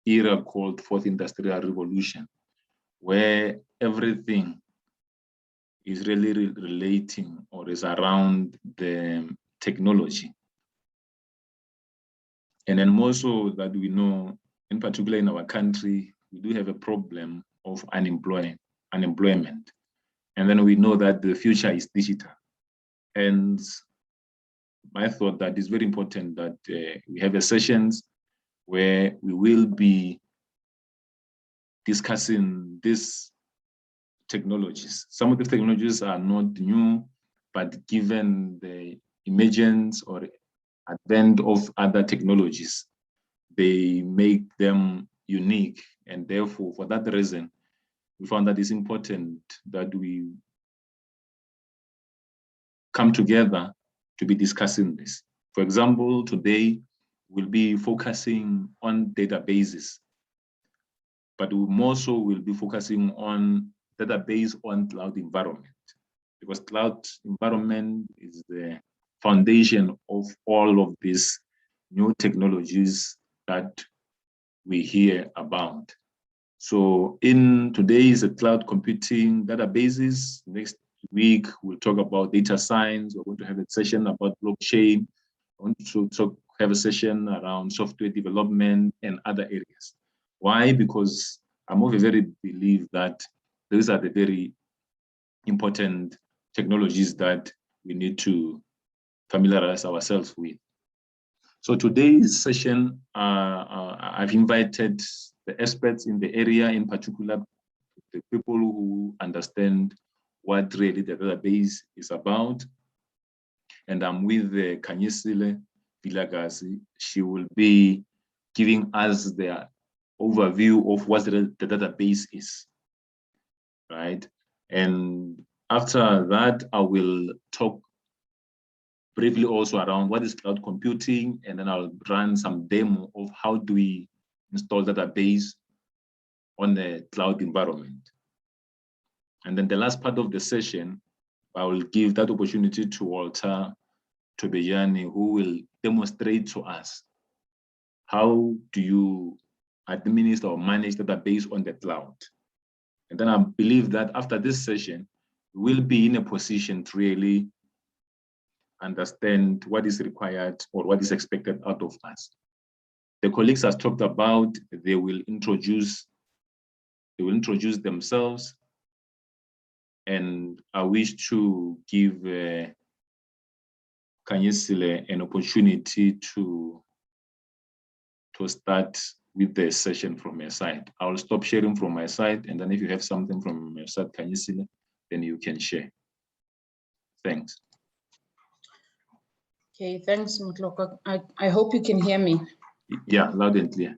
era called Fourth Industrial Revolution, where everything is really relating or is around the technology. And then more so that we know, in particular in our country, we do have a problem of unemployment. And then we know that the future is digital. And I thought that it's very important that we have a sessions where we will be discussing these technologies. Some of the technologies are not new, but given the emergence or advent of other technologies, they make them unique. And therefore, for that reason, we found that it's important that we come together to be discussing this. For example, today we'll be focusing on databases, but we more so will be focusing on database on cloud environment, because cloud environment is the foundation of all of these new technologies that we hear about. So in today's cloud computing databases, next week we'll talk about data science. We're going to have a session about blockchain. I want to have a session around software development and other areas. Why? Because I'm of a very belief that those are the very important technologies that we need to familiarize ourselves with. So today's session, I've invited the experts in the area, in particular, the people who understand what really the database is about. And I'm with Kanyisile Vilagazi. She will be giving us the overview of what the database is, right? And after that, I will talk briefly also around what is cloud computing, and then I'll run some demo of how do we install database on the cloud environment. And then the last part of the session, I will give that opportunity to Walter Tobejani, who will demonstrate to us how do you administer or manage database on the cloud. And then I believe that after this session, we'll be in a position to really understand what is required or what is expected out of us. The colleagues has talked about, they will introduce themselves, and I wish to give Kanyisile an opportunity to start with the session from your side. I will stop sharing from my side, and then if you have something from your side, Kanyisile, then you can share. Thanks. Okay, thanks, Mutloka. I hope you can hear me. Yeah, loud and clear.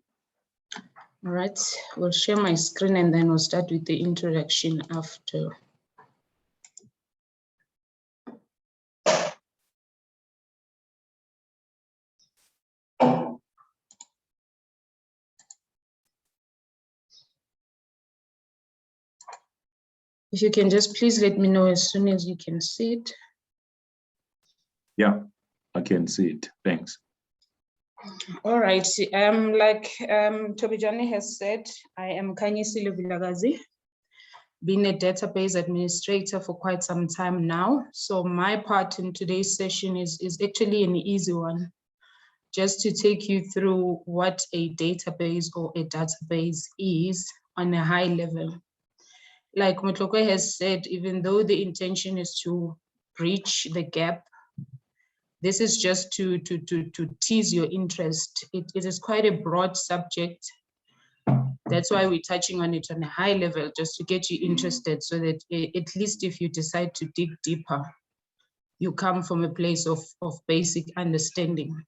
All right, we'll share my screen and then we'll start with the introduction after. If you can just please let me know as soon as you can see it. Yeah, I can see it. Thanks. All right. Like Tobejani has said, I am Kanyisile Vilagazi, been a database administrator for quite some time now. So my part in today's session is actually an easy one, just to take you through what a database or a database is on a high level. Like Mutloka has said, even though the intention is to bridge the gap, this is just to tease your interest. It is quite a broad subject. That's why we're touching on it on a high level, just to get you interested, so that at least if you decide to dig deeper, you come from a place of basic understanding.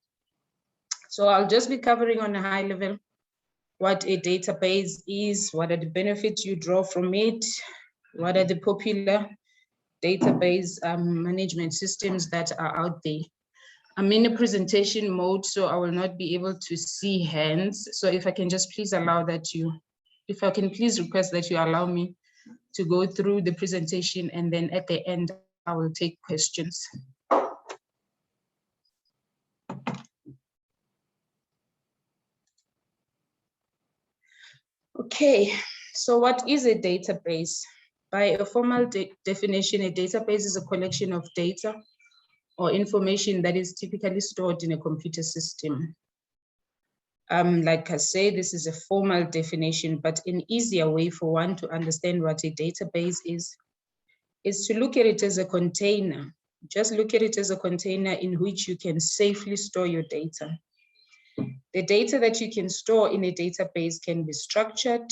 So I'll just be covering on a high level what a database is, what are the benefits you draw from it, what are the popular database management systems that are out there. I'm in a presentation mode, so I will not be able to see hands. So if I can just please allow that if I can please request that you allow me to go through the presentation, and then at the end, I will take questions. Okay, so what is a database? By a formal definition, a database is a collection of data or information that is typically stored in a computer system. Like I say, this is a formal definition, but an easier way for one to understand what a database is to look at it as a container. Just look at it as a container in which you can safely store your data. The data that you can store in a database can be structured,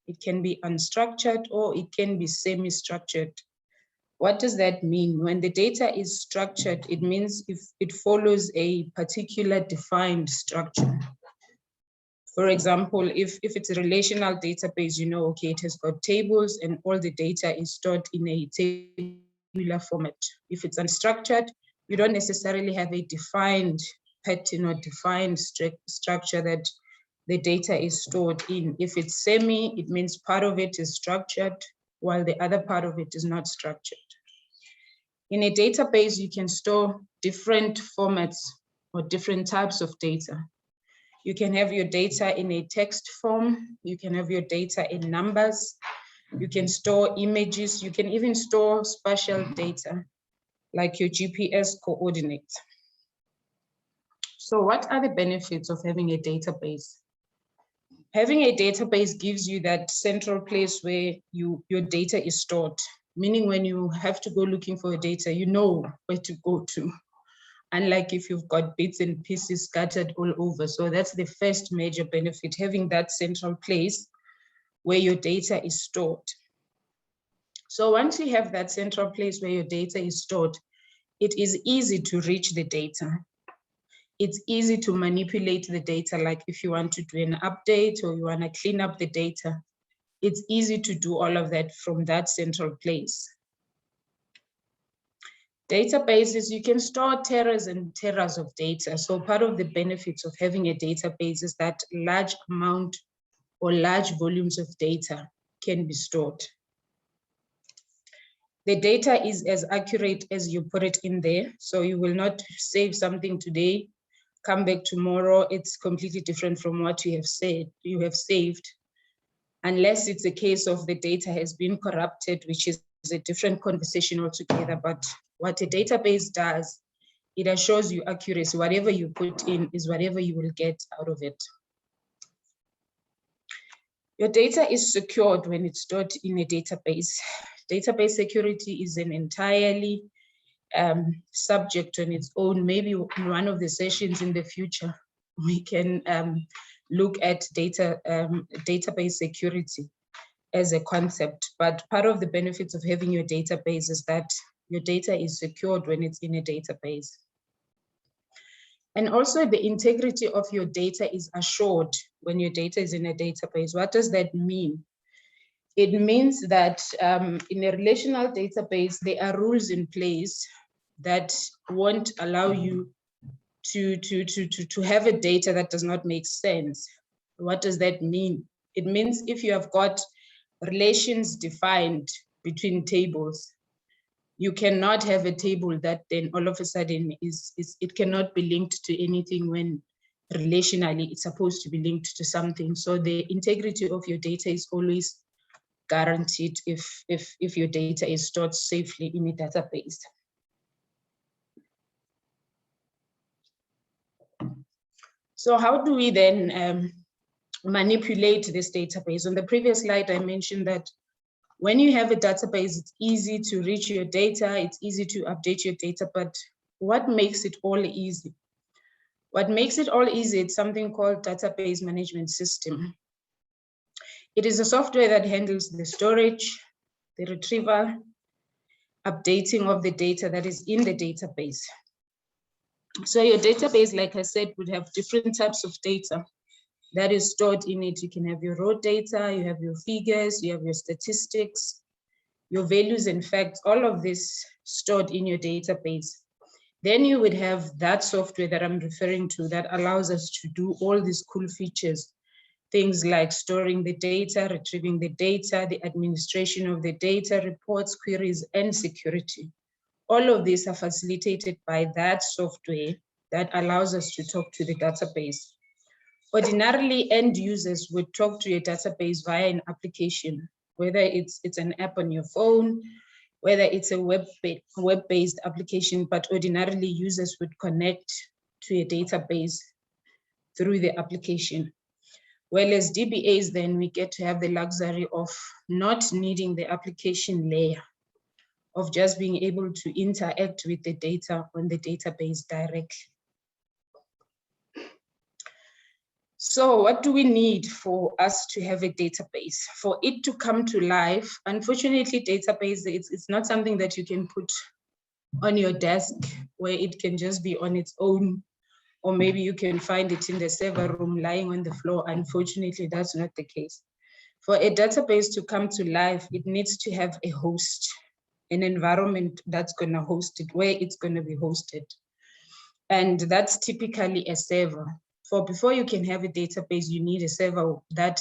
it can be unstructured, or it can be semi-structured. What does that mean? When the data is structured, it means if it follows a particular defined structure. For example, if it's a relational database, you know, okay, it has got tables and all the data is stored in a tabular format. If it's unstructured, you don't necessarily have a defined pattern or defined structure that the data is stored in. If it's semi, it means part of it is structured while the other part of it is not structured. In a database, you can store different formats or different types of data. You can have your data in a text form. You can have your data in numbers. You can store images. You can even store spatial data like your GPS coordinates. So what are the benefits of having a database? Having a database gives you that central place where your data is stored, meaning when you have to go looking for your data, you know where to go to. Unlike if you've got bits and pieces scattered all over. So that's the first major benefit, having that central place where your data is stored. So once you have that central place where your data is stored, it is easy to reach the data. It's easy to manipulate the data, like if you want to do an update or you want to clean up the data, it's easy to do all of that from that central place. Databases, you can store teras and teras of data. So part of the benefits of having a database is that large amount or large volumes of data can be stored. The data is as accurate as you put it in there. So you will not save something today, come back tomorrow, it's completely different from what you have saved, unless it's a case of the data has been corrupted, which is a different conversation altogether. But what a database does, it assures you accuracy. Whatever you put in is whatever you will get out of it. Your data is secured when it's stored in a database. Database security is an entirely subject on its own. Maybe in one of the sessions in the future, we can look at database security as a concept. But part of the benefits of having your database is that your data is secured when it's in a database. And also the integrity of your data is assured when your data is in a database. What does that mean? It means that in a relational database, there are rules in place that won't allow you to have a data that does not make sense. What does that mean? It means if you have got relations defined between tables, you cannot have a table that then all of a sudden it cannot be linked to anything when relationally it's supposed to be linked to something. So the integrity of your data is always guaranteed if your data is stored safely in a database. So how do we then manipulate this database? On the previous slide, I mentioned that when you have a database, it's easy to reach your data, it's easy to update your data, but what makes it all easy? What makes it all easy is something called database management system. It is a software that handles the storage, the retrieval, updating of the data that is in the database. So your database, like I said, would have different types of data that is stored in it. You can have your raw data, you have your figures, you have your statistics, your values and facts, all of this stored in your database. Then you would have that software that I'm referring to that allows us to do all these cool features, things like storing the data, retrieving the data, the administration of the data, reports, queries, and security. All of these are facilitated by that software that allows us to talk to the database. Ordinarily, end users would talk to a database via an application, whether it's an app on your phone, whether it's a web-based application, but ordinarily users would connect to a database through the application. Well, as DBAs, then we get to have the luxury of not needing the application layer, of just being able to interact with the data on the database directly. So what do we need for us to have a database? For it to come to life, unfortunately, database, it's not something that you can put on your desk where it can just be on its own, or maybe you can find it in the server room lying on the floor. Unfortunately, that's not the case. For a database to come to life, it needs to have a host, an environment that's going to host it, where it's going to be hosted. And that's typically a server. For before you can have a database, you need a server that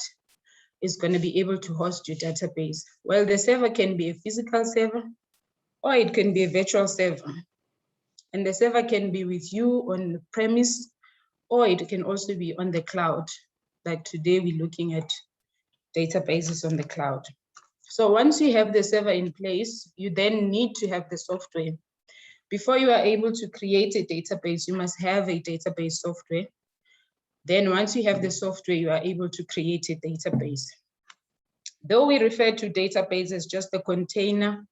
is going to be able to host your database. Well, the server can be a physical server, or it can be a virtual server. And the server can be with you on the premise, or it can also be on the cloud. Like today, we're looking at databases on the cloud. So once you have the server in place, you then need to have the software. Before you are able to create a database, you must have a database software. Then once you have the software, you are able to create a database. Though we refer to database as just a container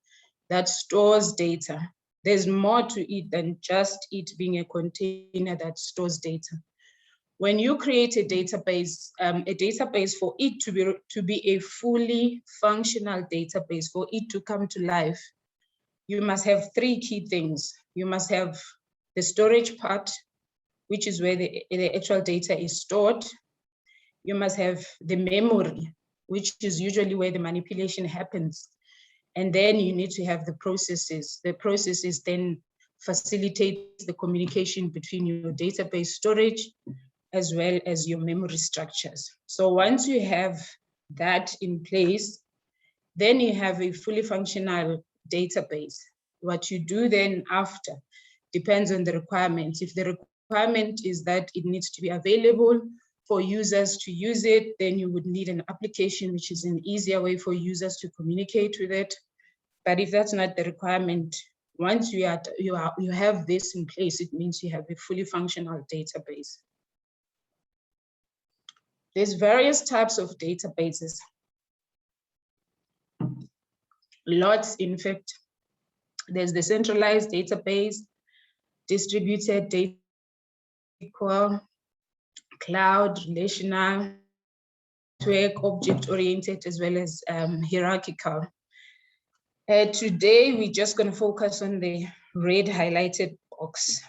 that stores data, there's more to it than just it being a container that stores data. When you create a database for it to be a fully functional database, for it to come to life, you must have three key things. You must have the storage part, which is where the actual data is stored. You must have the memory, which is usually where the manipulation happens. And then you need to have the processes. The processes then facilitate the communication between your database storage as well as your memory structures. So once you have that in place, then you have a fully functional database. What you do then after depends on the requirements. If the requirement is that it needs to be available for users to use it, then you would need an application, which is an easier way for users to communicate with it. But if that's not the requirement, once you have this in place, it means you have a fully functional database. There's various types of databases. Lots, in fact. There's the centralized database, distributed data, SQL, cloud, relational, network, object-oriented, as well as hierarchical. Today, we're just going to focus on the red highlighted box,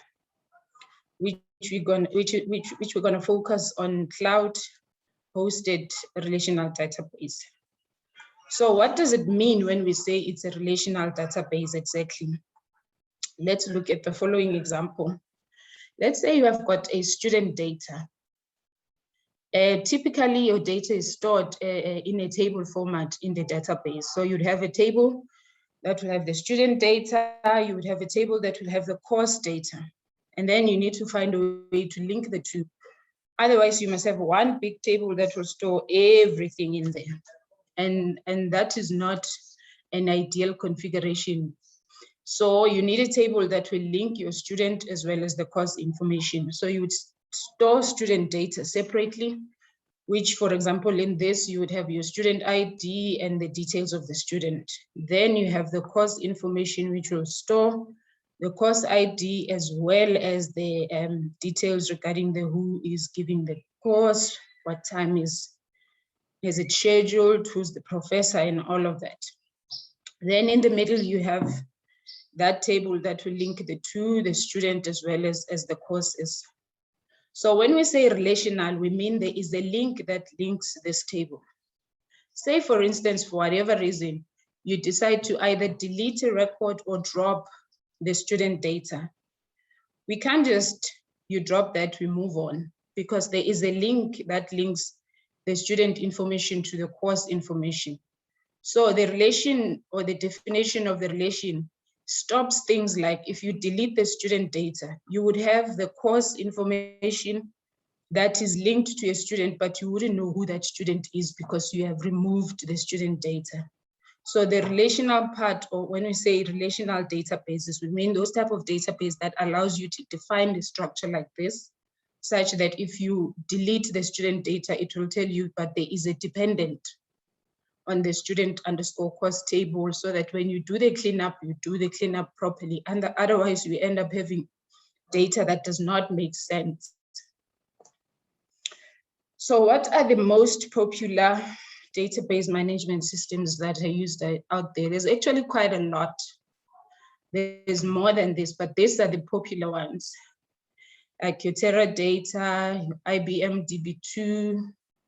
which we're going to focus on cloud-hosted relational database. So what does it mean when we say it's a relational database exactly? Let's look at the following example. Let's say you have got a student data. Typically, your data is stored in a table format in the database. So you'd have a table that will have the student data, you would have a table that will have the course data, and then you need to find a way to link the two. Otherwise, you must have one big table that will store everything in there. And that is not an ideal configuration. So you need a table that will link your student as well as the course information. So you would store student data separately, which, for example, in this, you would have your student ID and the details of the student. Then you have the course information, which will store the course ID as well as the details regarding who is giving the course, what time is it scheduled, who's the professor, and all of that. Then in the middle, you have that table that will link the two, the student as well as the courses. So when we say relational, we mean there is a link that links this table. Say, for instance, for whatever reason, you decide to either delete a record or drop the student data. We can't just, you drop that, we move on, because there is a link that links the student information to the course information. So the relation or the definition of the relation stops things like if you delete the student data, you would have the course information that is linked to a student, but you wouldn't know who that student is because you have removed the student data. So the relational part, or when we say relational databases, we mean those type of database that allows you to define the structure like this, such that if you delete the student data, it will tell you, but there is a dependent on the student underscore course table, so that when you do the cleanup, you do the cleanup properly. And otherwise you end up having data that does not make sense. So what are the most popular database management systems that are used out there? There's actually quite a lot. There's more than this, but these are the popular ones. Like your Teradata, IBM DB2,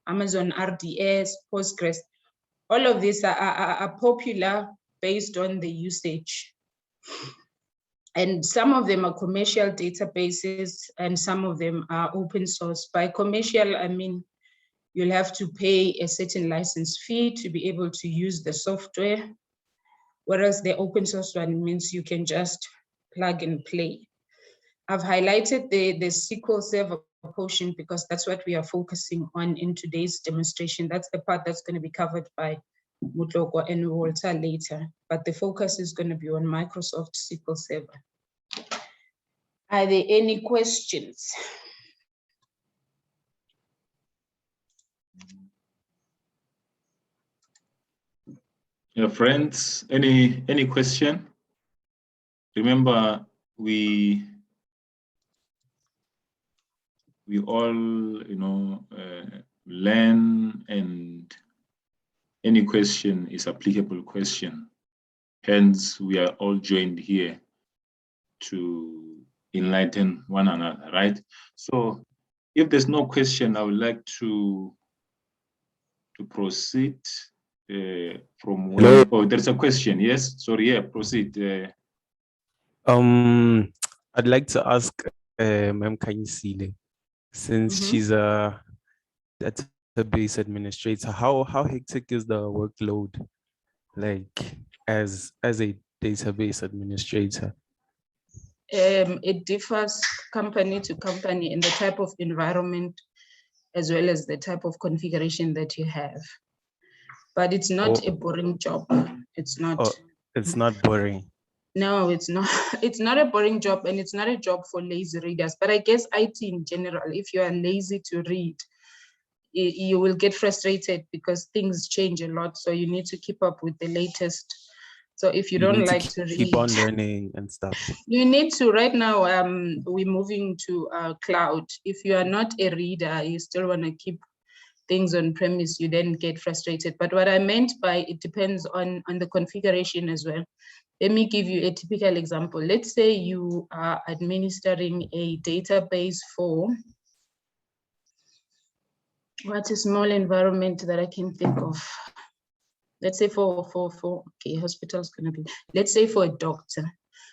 Amazon RDS, Postgres. All of these are popular based on the usage. And some of them are commercial databases and some of them are open source. By commercial, I mean, you'll have to pay a certain license fee to be able to use the software. Whereas the open source one means you can just plug and play. I've highlighted the SQL Server portion because that's what we are focusing on in today's demonstration. That's the part that's going to be covered by Mutloko and Walter later, but the focus is going to be on Microsoft SQL Server. Are there any questions? Yeah, friends, any question? Remember, we all, learn, and any question is applicable question. Hence, we are all joined here to enlighten one another, right? So if there's no question, I would like to proceed from where, oh, there's a question, yes? Sorry, yeah, proceed. I'd like to ask Ma'am Kanyisile, since she's a database administrator, how hectic is the workload, like as a database administrator? It differs company to company in the type of environment as well as the type of configuration that you have. But it's not a boring job. It's not. Oh, it's not boring. No, it's not. It's not a boring job, and it's not a job for lazy readers. But I guess IT in general, if you are lazy to read, you will get frustrated because things change a lot. So you need to keep up with the latest. So if you don't like to read, keep on learning and stuff. You need to. Right now, we're moving to cloud. If you are not a reader, you still want to keep things on premise, you then get frustrated. But what I meant by it depends on the configuration as well. Let me give you a typical example. Let's say you are administering a database for, what's a small environment that I can think of? Let's say for okay, hospital's gonna be, let's say for a doctor.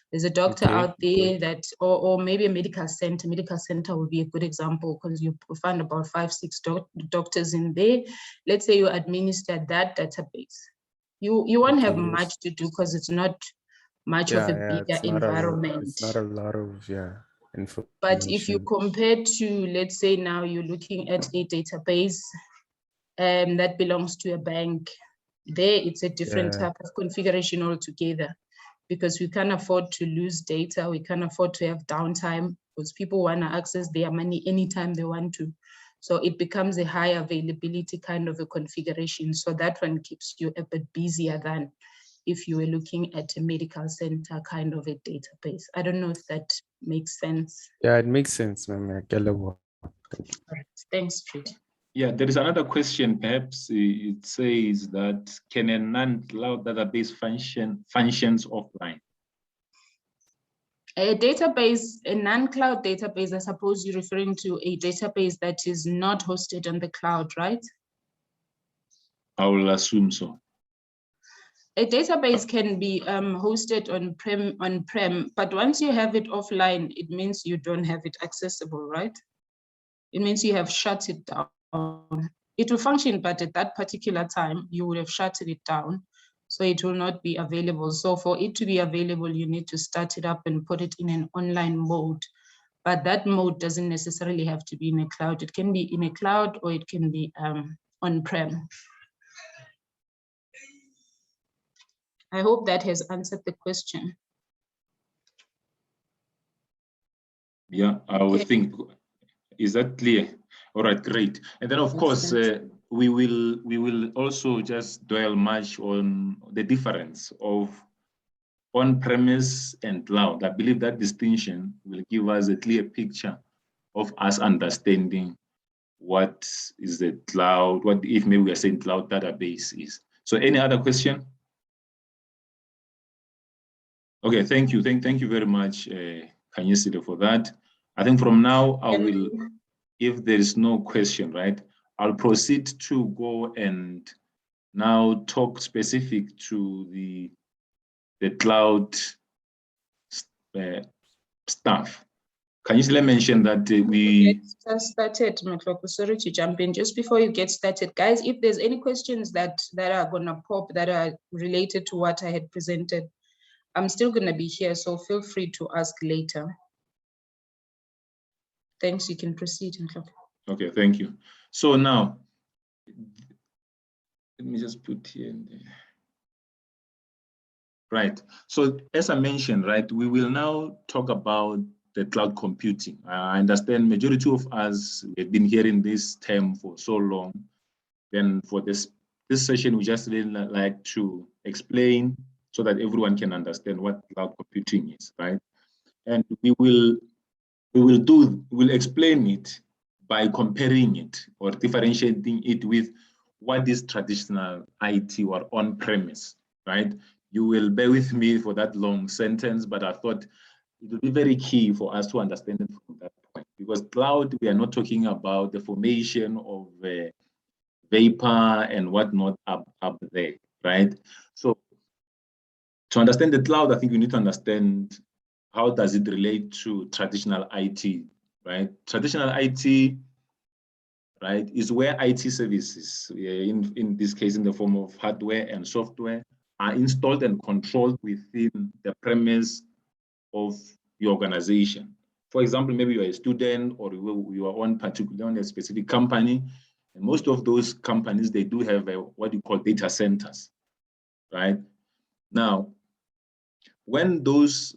There's a doctor out there that, or maybe a medical center. Medical center would be a good example because you find about 5-6 doctors in there. Let's say you administer that database. You won't have much to do because it's not much of a bigger environment. It's not a lot of information. But if you compare to, let's say now you're looking at a database that belongs to a bank, there it's a different type of configuration altogether, because we can't afford to lose data. We can't afford to have downtime because people want to access their money anytime they want to. So it becomes a high availability kind of a configuration. So that one keeps you a bit busier than if you were looking at a medical center kind of a database. I don't know if that makes sense. Yeah, it makes sense, ma'am. Thanks, Treat. Yeah, there is another question. Perhaps it says that, can a non-cloud database functions offline? A database, a non-cloud database, I suppose you're referring to a database that is not hosted on the cloud, right? I will assume so. A database can be hosted on-prem, but once you have it offline, it means you don't have it accessible, right? It means you have shut it down. It will function, but at that particular time, you would have shut it down, so it will not be available. So for it to be available, you need to start it up and put it in an online mode. but that mode doesn't necessarily have to be in a cloud. It can be in a cloud or it can be on-prem. I hope that has answered the question. Yeah, I would think, is that clear? All right, great. And then of course, we will also just dwell much on the difference of on-premise and cloud. I believe that distinction will give us a clear picture of us understanding what is the cloud, what if maybe we are saying cloud database is. So any other question? Okay, thank you. Thank you very much, Kanyesile, for that. I think from now, I will, if there is no question, right, I'll proceed to go and now talk specific to the cloud stuff. Kanyesile mentioned that we started, Matloko, sorry to jump in. Just before you get started, guys, if there's any questions that are gonna pop that are related to what I had presented, I'm still gonna be here, so feel free to ask later. Thanks, you can proceed, Matloko. Okay, thank you. So now, let me just put here in there. Right, so as I mentioned, right, we will now talk about the cloud computing. I understand majority of us have been hearing this term for so long. Then for this session, we just really like to explain so that everyone can understand what cloud computing is, right? And we'll explain it by comparing it or differentiating it with what is traditional IT or on-premise, right? You will bear with me for that long sentence, but I thought it will be very key for us to understand it from that point, because cloud, we are not talking about the formation of vapor and whatnot up there, right? So to understand the cloud, I think you need to understand how does it relate to traditional IT, right? Traditional IT, right, is where IT services, in this case, in the form of hardware and software, are installed and controlled within the premise of your organization. For example, maybe you're a student or you are on a specific company, and most of those companies, they do have what you call data centers, right? Now, when those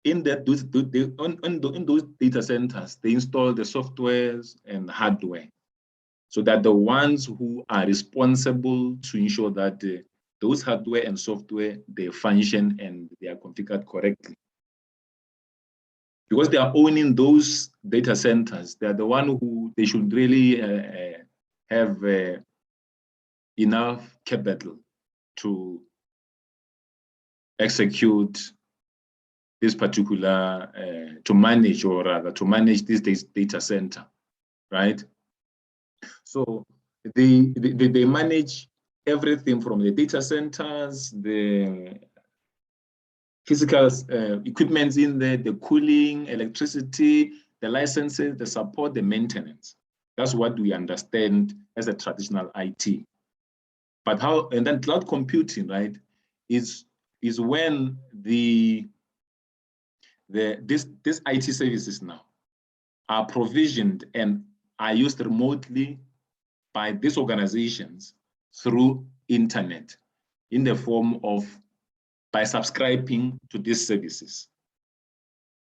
in those data centers, they install the softwares and hardware, so that the ones who are responsible to ensure that those hardware and software, they function and they are configured correctly. Because they are owning those data centers, they are the one who they should really have enough capital to execute this particular, to manage, or rather to manage this data center, right? So they manage everything from the data centers, the physical equipment in there, the cooling, electricity, the licenses, the support, the maintenance. That's what we understand as a traditional IT. But how, and then cloud computing, right, is when these IT services now are provisioned and are used remotely by these organizations through internet in the form of by subscribing to these services,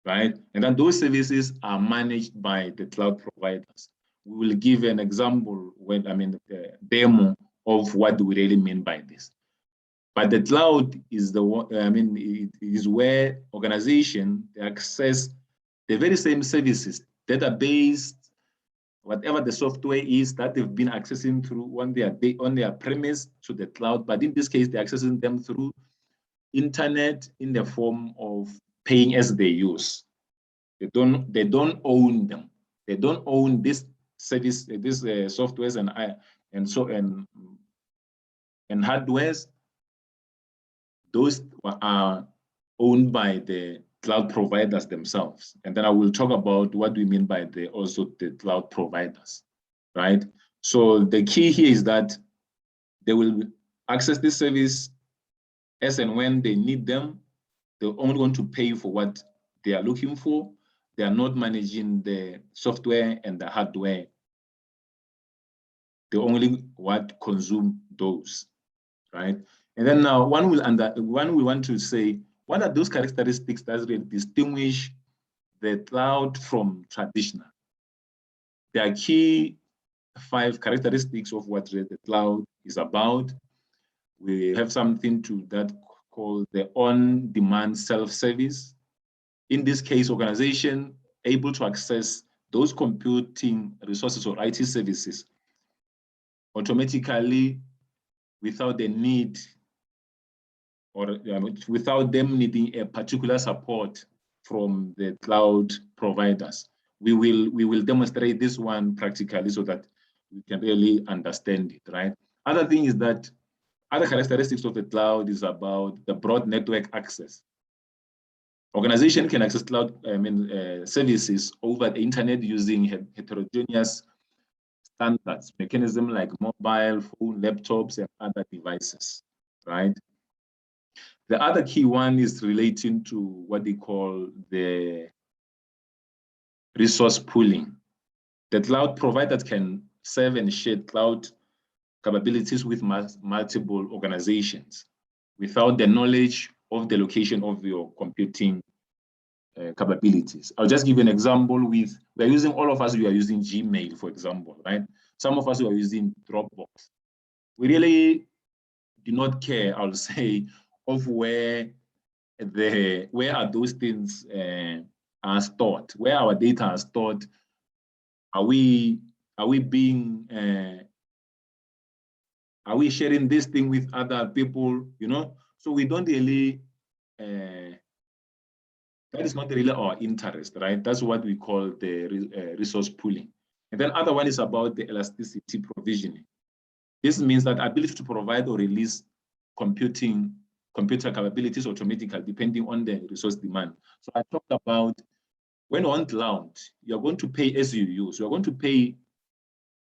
right? And then those services are managed by the cloud providers. We will give an example when, the demo of what we really mean by this. But the cloud is the one, it is where organizations access the very same services, database, whatever the software is that they've been accessing through on their premise to the cloud. But in this case, they're accessing them through internet in the form of paying as they use. They don't own them. They don't own this service, these softwares and hardwares. Those are owned by the cloud providers themselves. And then I will talk about what we mean by the cloud providers, right? So the key here is that they will access this service as and when they need them. They're only going to pay for what they are looking for. they are not managing the software and the hardware. They only consume those, right? And then now one will want to say, what are those characteristics that really distinguish the cloud from traditional? There are key 5 characteristics of what the cloud is about. We have something to that called the on-demand self-service. In this case, organization able to access those computing resources or IT services automatically without the need or without them needing a particular support from the cloud providers. We will demonstrate this one practically so that we can really understand it, right? Other thing is that other characteristics of the cloud is about the broad network access. Organization can access cloud services over the internet using heterogeneous standards, mechanisms like mobile phone, laptops, and other devices, right? The other key one is relating to what they call the resource pooling. The cloud providers can serve and share cloud capabilities with multiple organizations without the knowledge of the location of your computing capabilities. I'll just give you an example with, we're using, all of us, we are using Gmail, for example, right? Some of us who are using Dropbox. We really do not care, I'll say, of where are those things are stored, where our data are stored. Are we sharing this thing with other people, you know? So we don't really, that is not really our interest, right? That's what we call the resource pooling. And then other one is about the elasticity provisioning. This means that ability to provide or release computer capabilities automatically depending on the resource demand. So I talked about when on cloud, you're going to pay as you use. You're going to pay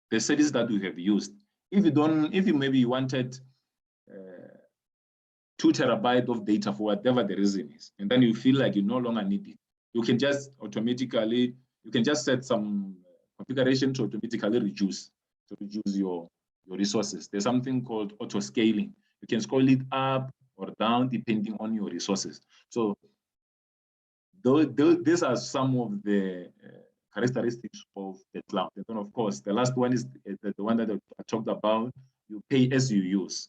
the service that you have used. If you maybe wanted 2 terabytes of data for whatever the reason is, and then you feel like you no longer need it, you can just automatically, you can just set some configuration to automatically reduce your resources. There's something called auto scaling. You can scale it up or down depending on your resources. So these are some of the characteristics of the cloud. And then of course, the last one is the one that I talked about, you pay as you use.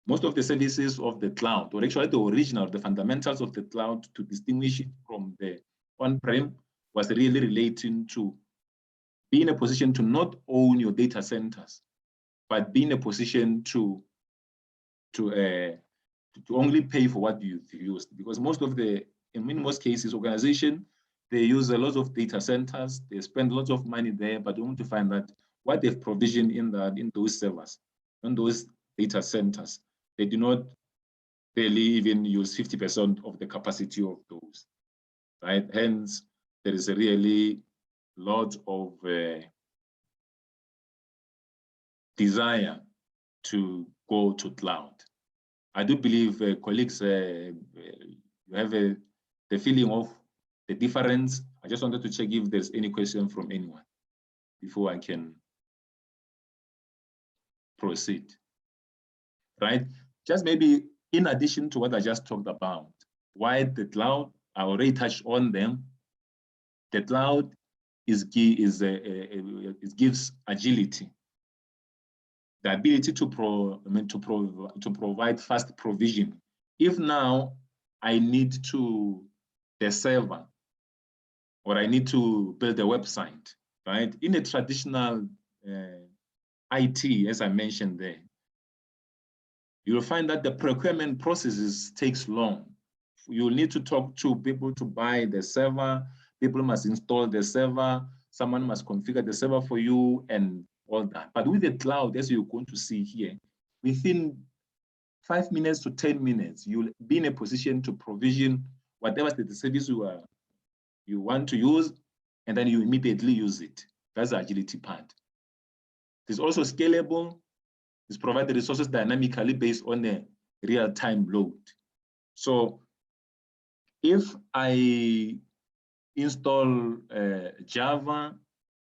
Most of the services of the cloud, or actually the original, the fundamentals of the cloud to distinguish it from the on-prem was really relating to be in a position to not own your data centers, but be in a position to only pay for what you've used. Because in most cases, organization, they use a lot of data centers, they spend lots of money there, but only to find that what they've provisioned in those servers, in those data centers, they do not really even use 50% of the capacity of those, right? Hence, there is a really lot of desire to go to cloud. I do believe colleagues, you have the feeling of the difference. I just wanted to check if there's any question from anyone before I can proceed, right? Just maybe in addition to what I just talked about, why the cloud, I already touched on them. The cloud it gives agility, the ability to provide fast provision. If now I need the server, or I need to build a website, right? In a traditional IT, as I mentioned there, you'll find that the procurement processes takes long. You'll need to talk to people to buy the server, people must install the server, someone must configure the server for you and all that. But with the cloud, as you're going to see here, within 5 minutes to 10 minutes, you'll be in a position to provision whatever the service you want to use, and then you immediately use it. That's the agility part. It's also scalable. It's provide the resources dynamically based on the real-time load. So if I install Java,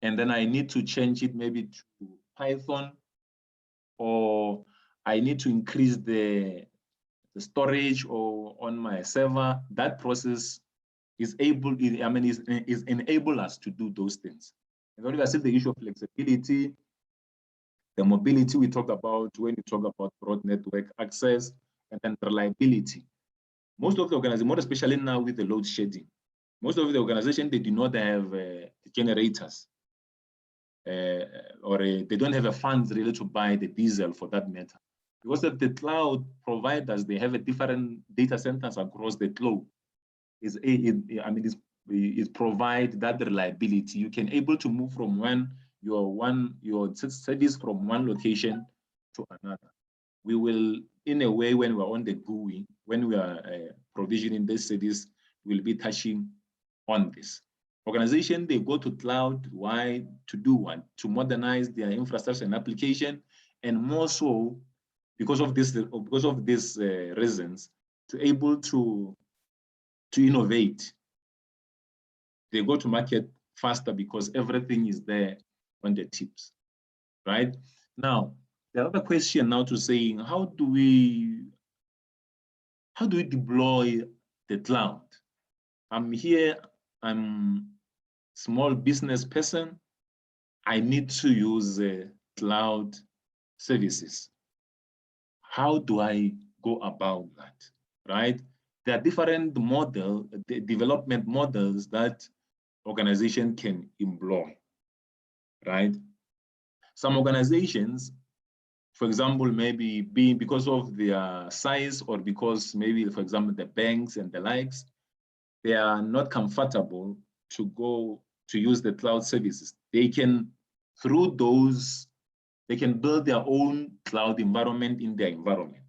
and then I need to change it maybe to Python, or I need to increase the storage or on my server, that process is able, is enable us to do those things. And then we see the issue of flexibility, the mobility we talk about when we talk about broad network access, and then reliability. Most of the organizations, more especially now with the load shedding, most of the organizations, they do not have generators, or they don't have a funds really to buy the diesel for that matter. Because of the cloud providers, they have a different data centers across the globe. It provide that reliability. You can able to move from your service from one location to another. We will, in a way, when we're on the GUI, when we are provisioning these cities, we'll be touching on this. Organization, they go to cloud. Why? To do what? To modernize their infrastructure and application, and more so because of this reasons, to able to innovate. They go to market faster because everything is there on the tips, right? Now, the other question now to saying, how do we deploy the cloud? I'm here, I'm small business person. I need to use cloud services. How do I go about that, right? There are different development models that organization can employ, right? Some organizations, for example, maybe because of their size, or because maybe, for example, the banks and the likes, they are not comfortable to go to use the cloud services. They can, through those, they can build their own cloud environment in their environment.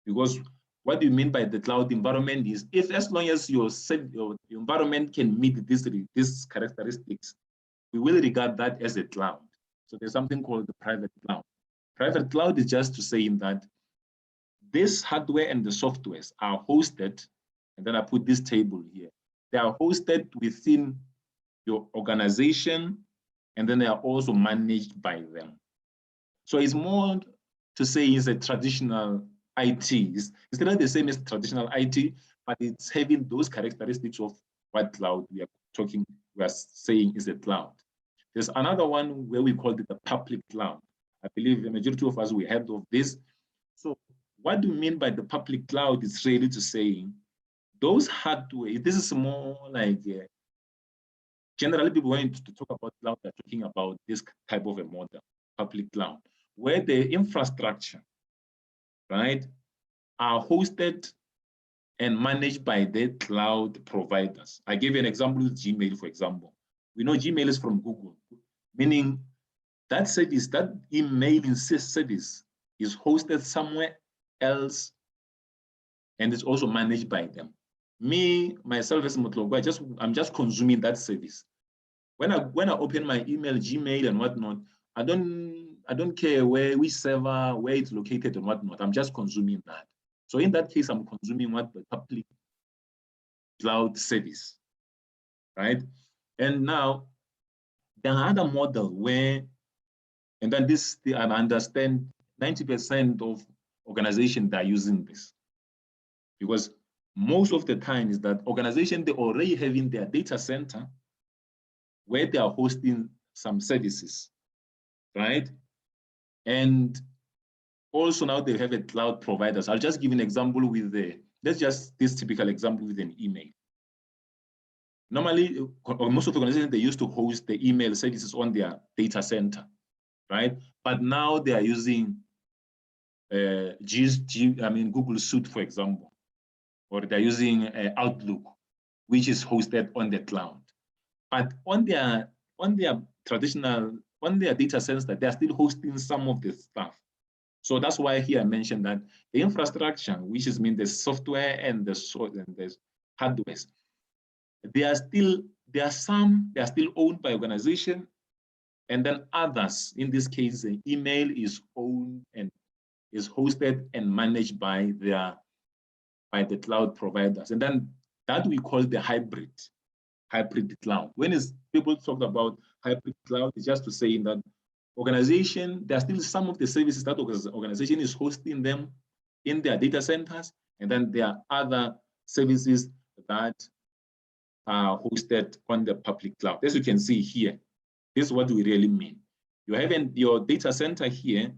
Because what do you mean by the cloud environment is, if as long as your environment can meet these characteristics, we will regard that as a cloud. So there's something called the private cloud. Private cloud is just to say that this hardware and the softwares are hosted, and then I put this table here. They are hosted within your organization, and then they are also managed by them. So it's more to say it's a traditional IT. It's not the same as traditional IT, but it's having those characteristics of what cloud we are saying is a cloud. There's another one where we call it the public cloud. I believe the majority of us, we heard of this. So what do you mean by the public cloud? It's really to say those hardware, this is more like, generally people when to talk about cloud, they're talking about this type of a model, public cloud, where the infrastructure, right, are hosted and managed by the cloud providers. I gave you an example with Gmail, for example. We know Gmail is from Google, meaning that service, that emailing service is hosted somewhere else, and it's also managed by them. Me, myself as Motlogo, I'm just consuming that service. When I open my email, Gmail and whatnot, I don't care which server, where it's located and whatnot. I'm just consuming that. So in that case, I'm consuming what the public cloud service, right? And now the other model where, and then this, I understand 90% of organizations that are using this, because most of the time is that organization, they already have in their data center where they are hosting some services, right? And also now they have a cloud providers. I'll just give an example with let's just this typical example with an email. Normally, most of the organizations, they used to host the email services on their data center, right? But now they are using Google Suite, for example, or they're using Outlook, which is hosted on the cloud. But on their traditional, on their data center, they're still hosting some of the stuff. So that's why here I mentioned that the infrastructure, which is the software and the hardware, they are still owned by organization, and then others, in this case, the email is owned and is hosted and managed by the cloud providers. And then that we call the hybrid hybrid cloud. When people talk about hybrid cloud, it's just to say that organization, there are still some of the services that organization is hosting them in their data centers, and then there are other services that are hosted on the public cloud. As you can see here, this is what we really mean. You have your data center here,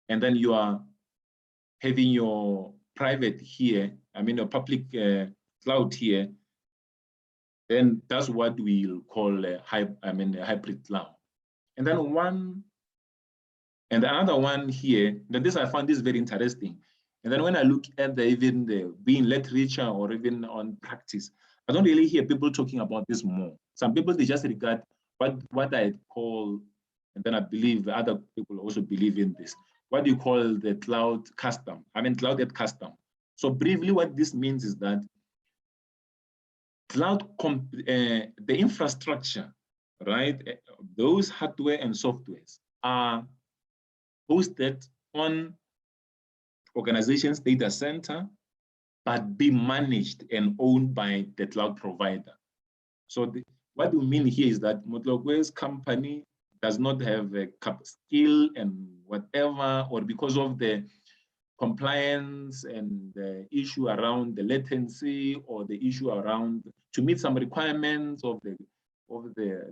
and then you are having your private here, your public cloud here, then that's what we'll call a hybrid cloud. And then another one here, then this I found this very interesting. And then when I look at even the being literature or even on practice, I don't really hear people talking about this more. Some people, they just regard what I call, and then I believe other people also believe in this, what you call the cloud custom, cloud at custom. So briefly, what this means is that the infrastructure, right? Those hardware and softwares are hosted on organization's data center, but be managed and owned by the cloud provider. So what we mean here is that Motlokwe's company does not have a skill and whatever, or because of the compliance and the issue around the latency or the issue around to meet some requirements of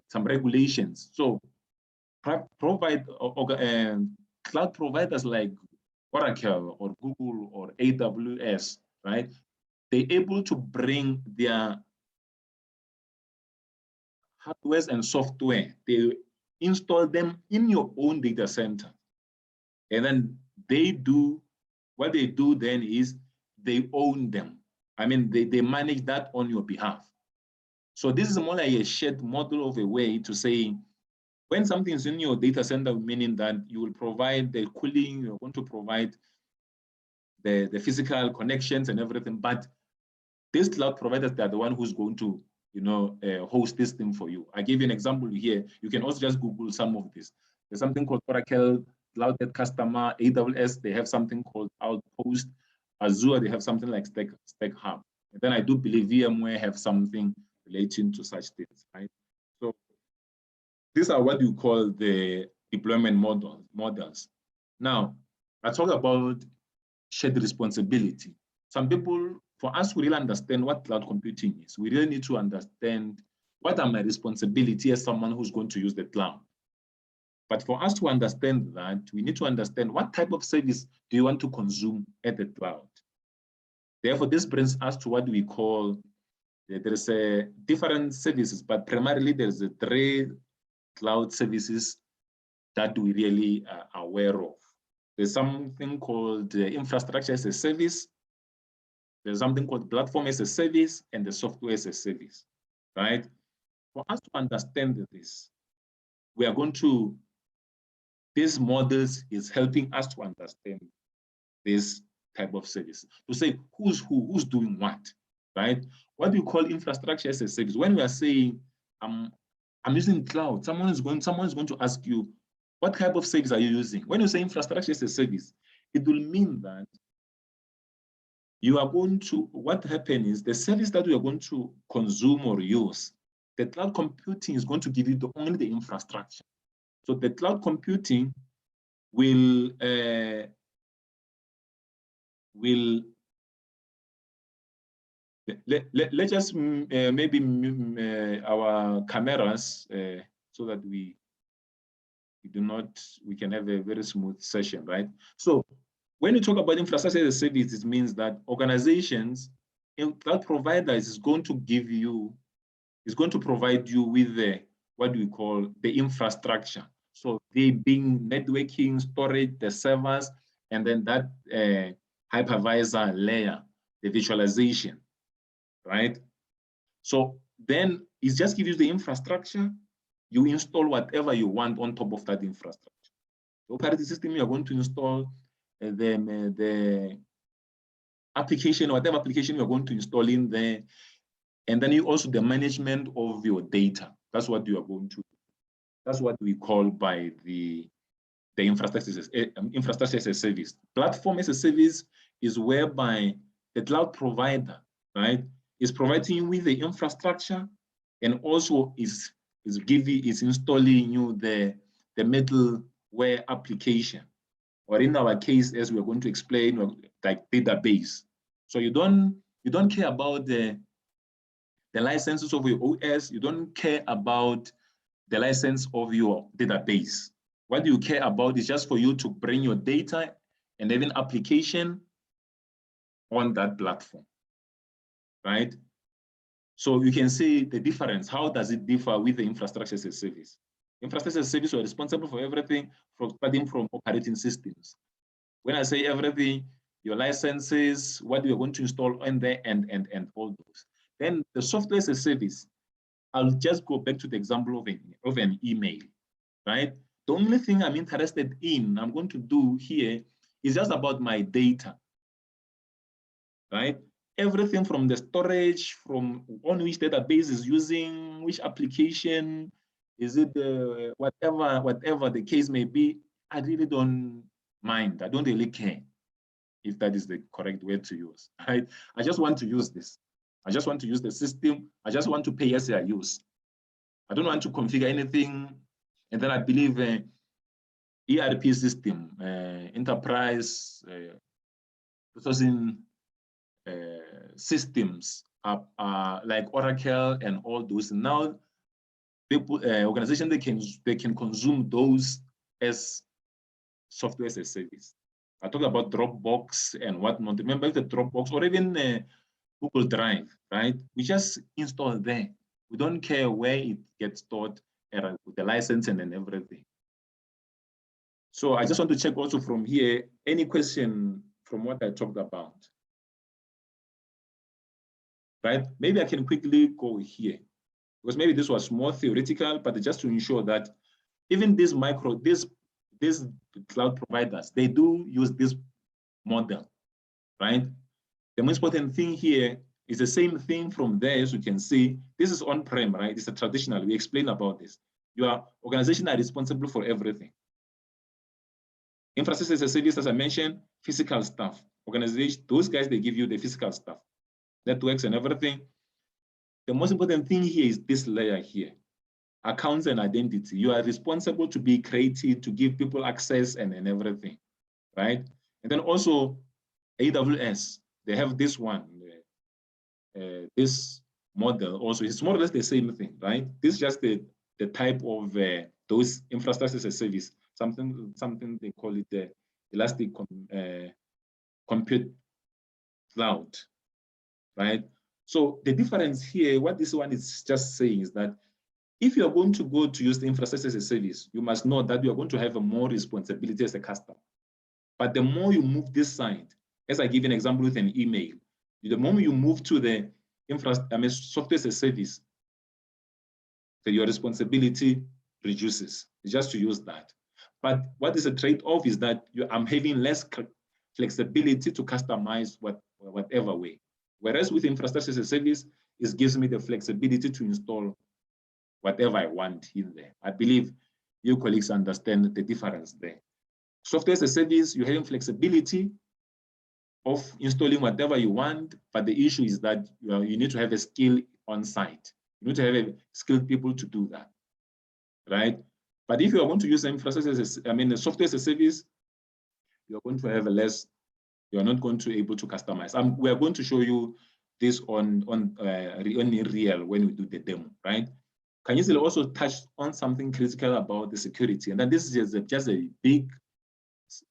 some regulations. So cloud providers like Oracle or Google or AWS, right? They're able to bring their hardware and software. They install them in your own data center. And then what they do then is they own them. They manage that on your behalf. So this is more like a shared model of a way to say, when something is in your data center, meaning that you will provide the cooling, you're going to provide the physical connections and everything, but these cloud providers, they're the one who's going to host this thing for you. I give you an example here. You can also just Google some of this. There's something called Oracle Cloud Customer, AWS, they have something called Outpost, Azure, they have something like Stack Hub. And then I do believe VMware have something relating to such things, right? So these are what you call the deployment models. Now, I talk about shared responsibility. Some people, for us to really understand what cloud computing is, we really need to understand what are my responsibilities as someone who's going to use the cloud. But for us to understand that, we need to understand what type of service do you want to consume at the cloud. Therefore, this brings us to what we call, there's different services, but primarily there's 3 cloud services that we really are aware of. There's something called infrastructure as a service. There's something called platform as a service and the software as a service, right? For us to understand this, we are going to, these models is helping us to understand this type of service. To say who's doing what, right? What we call infrastructure as a service. When we are saying, I'm using cloud, someone is going to ask you, what type of service are you using? When you say infrastructure as a service, it will mean that you are going to, what happens is the service that you are going to consume or use, the cloud computing is going to give you only the infrastructure. So the cloud computing will let's just maybe our cameras so that we can have a very smooth session, right? So when you talk about infrastructure as a service, it means that organizations, cloud providers is going to provide you with what we call the infrastructure. So they being networking, storage, the servers, and then that hypervisor layer, the visualization, right? So then it's just give you the infrastructure, you install whatever you want on top of that infrastructure. The operating system, you're going to install the application, whatever application you're going to install in there, and then you also the management of your data. That's what you are going to. That's what we call by the infrastructure as a service. Platform as a service is whereby the cloud provider, right, is providing you with the infrastructure, and also is installing you the middleware application, or in our case, as we're going to explain, like database. So you don't care about the licenses of your OS. You don't care about the license of your database. What you care about is just for you to bring your data and even application on that platform, right? So you can see the difference. How does it differ with the infrastructure as a service? Infrastructure as a service, we're responsible for everything, starting from operating systems. When I say everything, your licenses, what you're going to install on there, and all those. Then the software as a service, I'll just go back to the example of an email, right? The only thing I'm interested in, I'm going to do here, is just about my data, right? Everything from the storage, from on which database is using, which application, is it whatever the case may be, I really don't mind. I don't really care if that is the correct word to use, right? I just want to use this. I just want to use the system. I just want to pay as I use. I don't want to configure anything. And then I believe ERP system, enterprise resourcing systems are like Oracle and all those. Now, people, organizations, they can consume those as software as a service. I talk about Dropbox and whatnot. Remember the Dropbox or even Google Drive, right? We just install there. We don't care where it gets stored, with the license and everything. So I just want to check also from here, any question from what I talked about? Right? Maybe I can quickly go here, because maybe this was more theoretical, but just to ensure that even these cloud providers, they do use this model, right? The most important thing here is the same thing from there. As you can see, this is on-prem, right? It's a traditional, we explained about this. Your organization are responsible for everything. Infrastructure as a service, as I mentioned, physical stuff. Organization, those guys, they give you the physical stuff, networks and everything. The most important thing here is this layer here, accounts and identity. You are responsible to be creative, to give people access and everything, right? And then also AWS, they have this one, this model also. It's more or less the same thing, right? This is just the type of those infrastructure as a service, something they call it the elastic compute cloud, right? So the difference here, what this one is just saying is that if you're going to go to use the infrastructure as a service, you must know that you're going to have a more responsibility as a customer. But the more you move this side, as I give an example with an email, the moment you move to the software as a service, then your responsibility reduces. It's just to use that. But what is a trade-off is that I'm having less flexibility to customize whatever way. Whereas with infrastructure as a service, it gives me the flexibility to install whatever I want in there. I believe you colleagues understand the difference there. Software as a service, you're having flexibility of installing whatever you want, but the issue is that you need to have a skill on site. You need to have skilled people to do that, right? But if you are going to use infrastructure, the software as a service, you're going to have you're not going to be able to customize. We are going to show you this on real when we do the demo, right? Kanyisile also touched on something critical about the security, and then this is just a big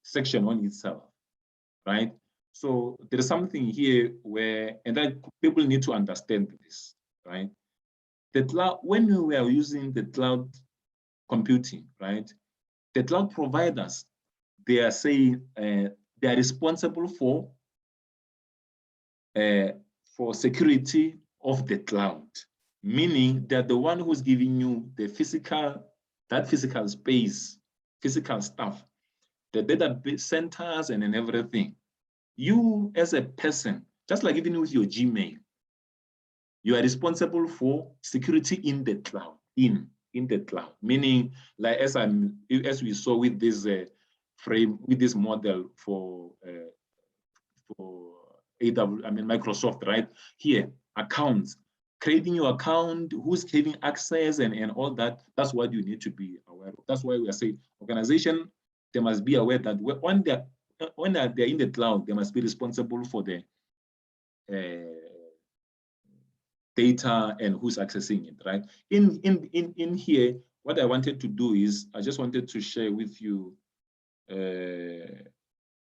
section on itself, right? So there is something here where, and then people need to understand this, right? The cloud, when we are using the cloud computing, right? The cloud providers, they are saying they are responsible for security of the cloud, meaning they're the one who's giving you the physical space, physical stuff, the database centers and everything. You as a person, just like even with your Gmail, you are responsible for security in the cloud, in the cloud, meaning like as we saw with this with this model for Microsoft, right? Here, accounts, creating your account, who's having access, and all that. That's what you need to be aware of. That's why we are saying organization, they must be aware that when they're in the cloud, they must be responsible for the data and who's accessing it, right? In here, what I wanted to do is I just wanted to share with you,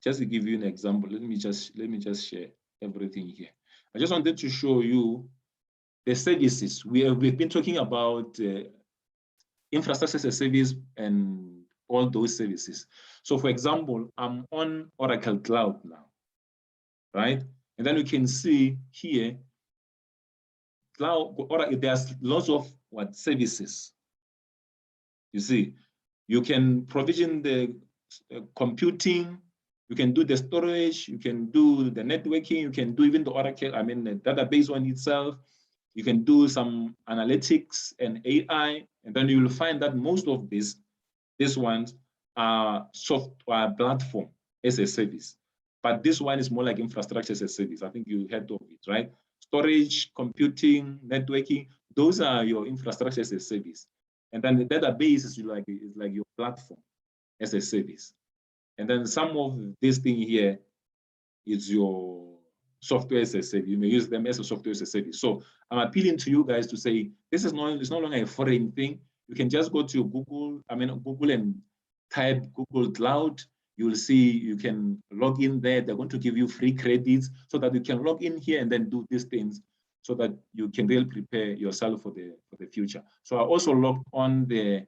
just to give you an example. Let me just share everything here. I just wanted to show you the services. We've been talking about infrastructure as a service and all those services. So for example, I'm on Oracle Cloud now, right? And then you can see here, cloud, there's lots of services. You see, you can provision the computing, you can do the storage, you can do the networking, you can do even the Oracle, the database one itself. You can do some analytics and AI, and then you will find that most of these ones are software platform as a service. But this one is more like infrastructure as a service. I think you heard of it, right? Storage, computing, networking, those are your infrastructure as a service. And then the database is like your platform as a service. And then some of this thing here is your software as a service. You may use them as a software as a service. So I'm appealing to you guys to say, this is it's no longer a foreign thing. You can just go to Google and type Google Cloud. You will see you can log in there. They're going to give you free credits so that you can log in here and then do these things so that you can really prepare yourself for the future. So I also logged on the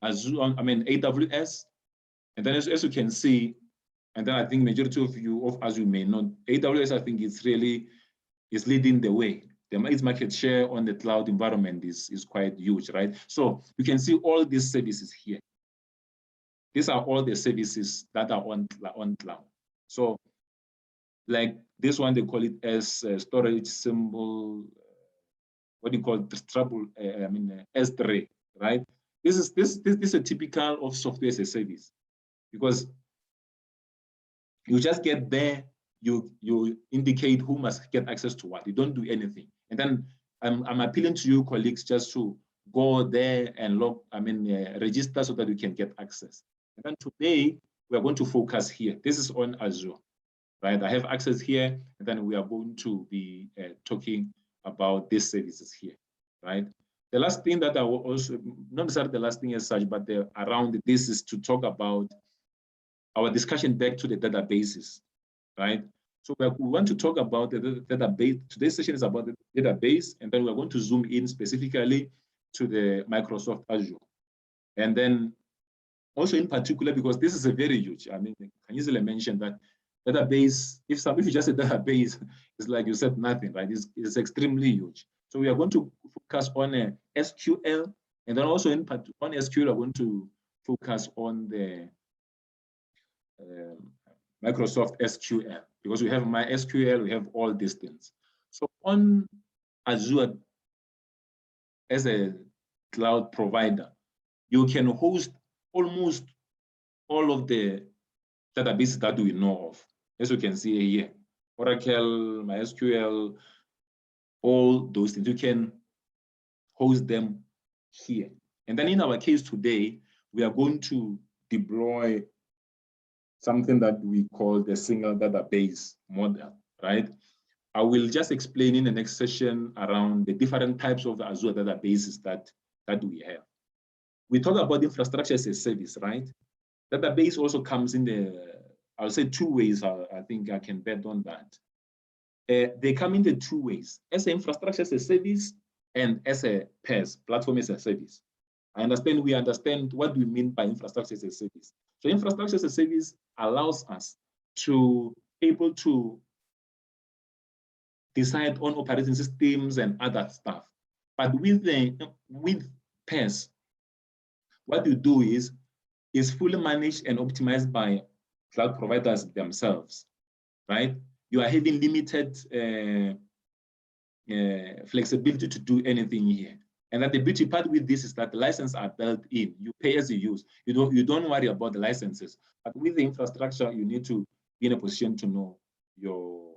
Azure, AWS. And then as you can see, and then I think majority of you, as you may know, AWS, I think is leading the way. Its market share on the cloud environment is quite huge, right? So you can see all these services here. These are all the services that are on cloud. So like this one, they call it as storage symbol, what do you call it? Trouble, S3, right? This is a typical of software as a service, because you just get there, you indicate who must get access to what. You don't do anything. And then I'm appealing to you colleagues just to go there and register so that you can get access. And then today we are going to focus here. This is on Azure, right? I have access here, and then we are going to be talking about these services here, right? The last thing that I will also, not necessarily the last thing as such, but around this is to talk about our discussion back to the databases, right? So we want to talk about the database. Today's session is about the database, and then we're going to zoom in specifically to the Microsoft Azure. And then also in particular, because this is a very huge, I can easily mention that database, if you just say database, it's like you said nothing, right? It's extremely huge. So we are going to focus on SQL, and then also on SQL, we're going to focus on the Microsoft SQL, because we have MySQL, we have all these things. So on Azure, as a cloud provider, you can host almost all of the databases that we know of. As you can see here, Oracle, MySQL, all those things, you can host them here. And then in our case today, we are going to deploy something that we call the single database model, right? I will just explain in the next session around the different types of Azure databases that we have. We talk about infrastructure as a service, right? Database also comes in I'll say two ways. I think I can bet on that. They come in the two ways, as an infrastructure as a service and as a PaaS, platform as a service. We understand what we mean by infrastructure as a service. So infrastructure as a service allows us to able to decide on operating systems and other stuff. But with PaaS, what you do is fully managed and optimized by cloud providers themselves, right? You are having limited flexibility to do anything here. And that the beauty part with this is that the licenses are built in. You pay as you use. You don't worry about the licenses. But with the infrastructure, you need to be in a position to know to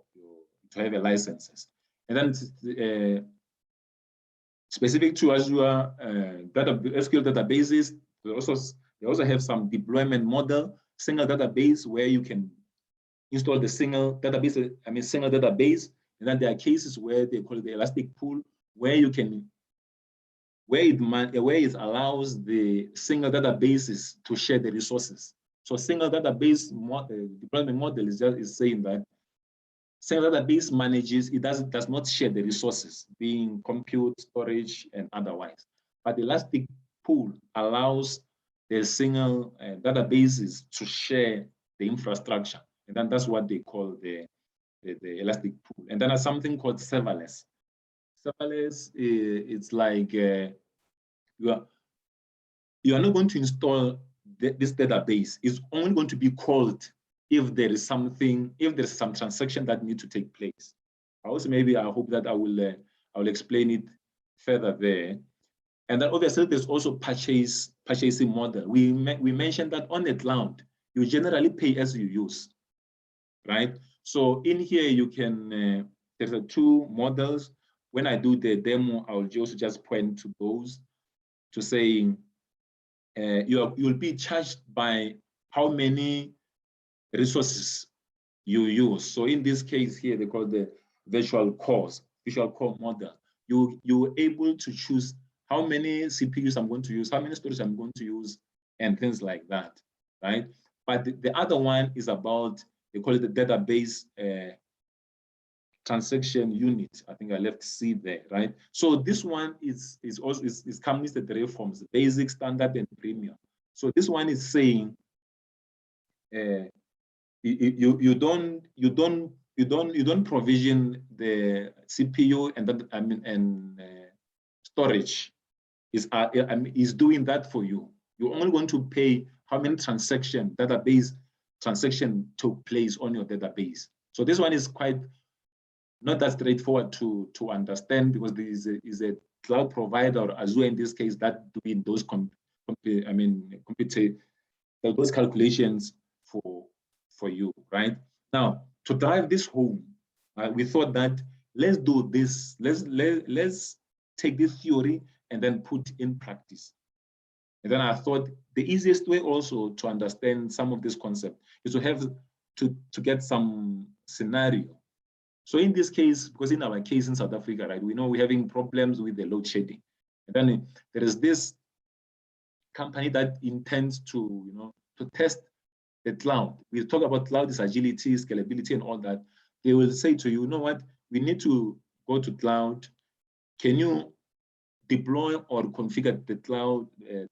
have a licenses. And then specific to Azure SQL databases. They also have some deployment model, single database, where you can install the single database. And then there are cases where they call it the elastic pool, where you can, where it allows the single databases to share the resources. So single database deployment model is saying that single database manages, it does not share the resources, being compute, storage, and otherwise. But the elastic pool allows the single databases to share the infrastructure. And then that's what they call the elastic pool. And then there's something called serverless. Serverless, it's like you are not going to install this database. It's only going to be called if there is some transaction that need to take place. Also, maybe I hope that I will explain it further there. And then obviously there's also purchasing model. We mentioned that on the cloud, you generally pay as you use, right? So in here you can, there's two models. When I do the demo, I'll just point to those to saying you'll be charged by how many resources you use. So in this case here, they call the virtual core model. You're able to choose how many CPUs I'm going to use, how many storage I'm going to use, and things like that, right? But the other one is about, they call it the database transaction unit. I think I left C there, right? So this one is comes with the three forms: basic, standard, and premium. So this one is saying you don't provision the CPU and storage is doing that for you. You're only going to pay how many database transaction took place on your database. So this one is quite not that straightforward to understand, because there is a cloud provider, or Azure in this case, that doing those those calculations for you, right? Now, to drive this home, we thought that let's do this. Let's take this theory and then put in practice. And then I thought the easiest way also to understand some of this concept is to have to get some scenario. So in this case, because in our case in South Africa, right, we know we're having problems with the load shedding. And then there is this company that intends to test the cloud. We talk about cloud is agility, scalability, and all that. They will say to you, you know what, we need to go to cloud. Can you deploy or configure the cloud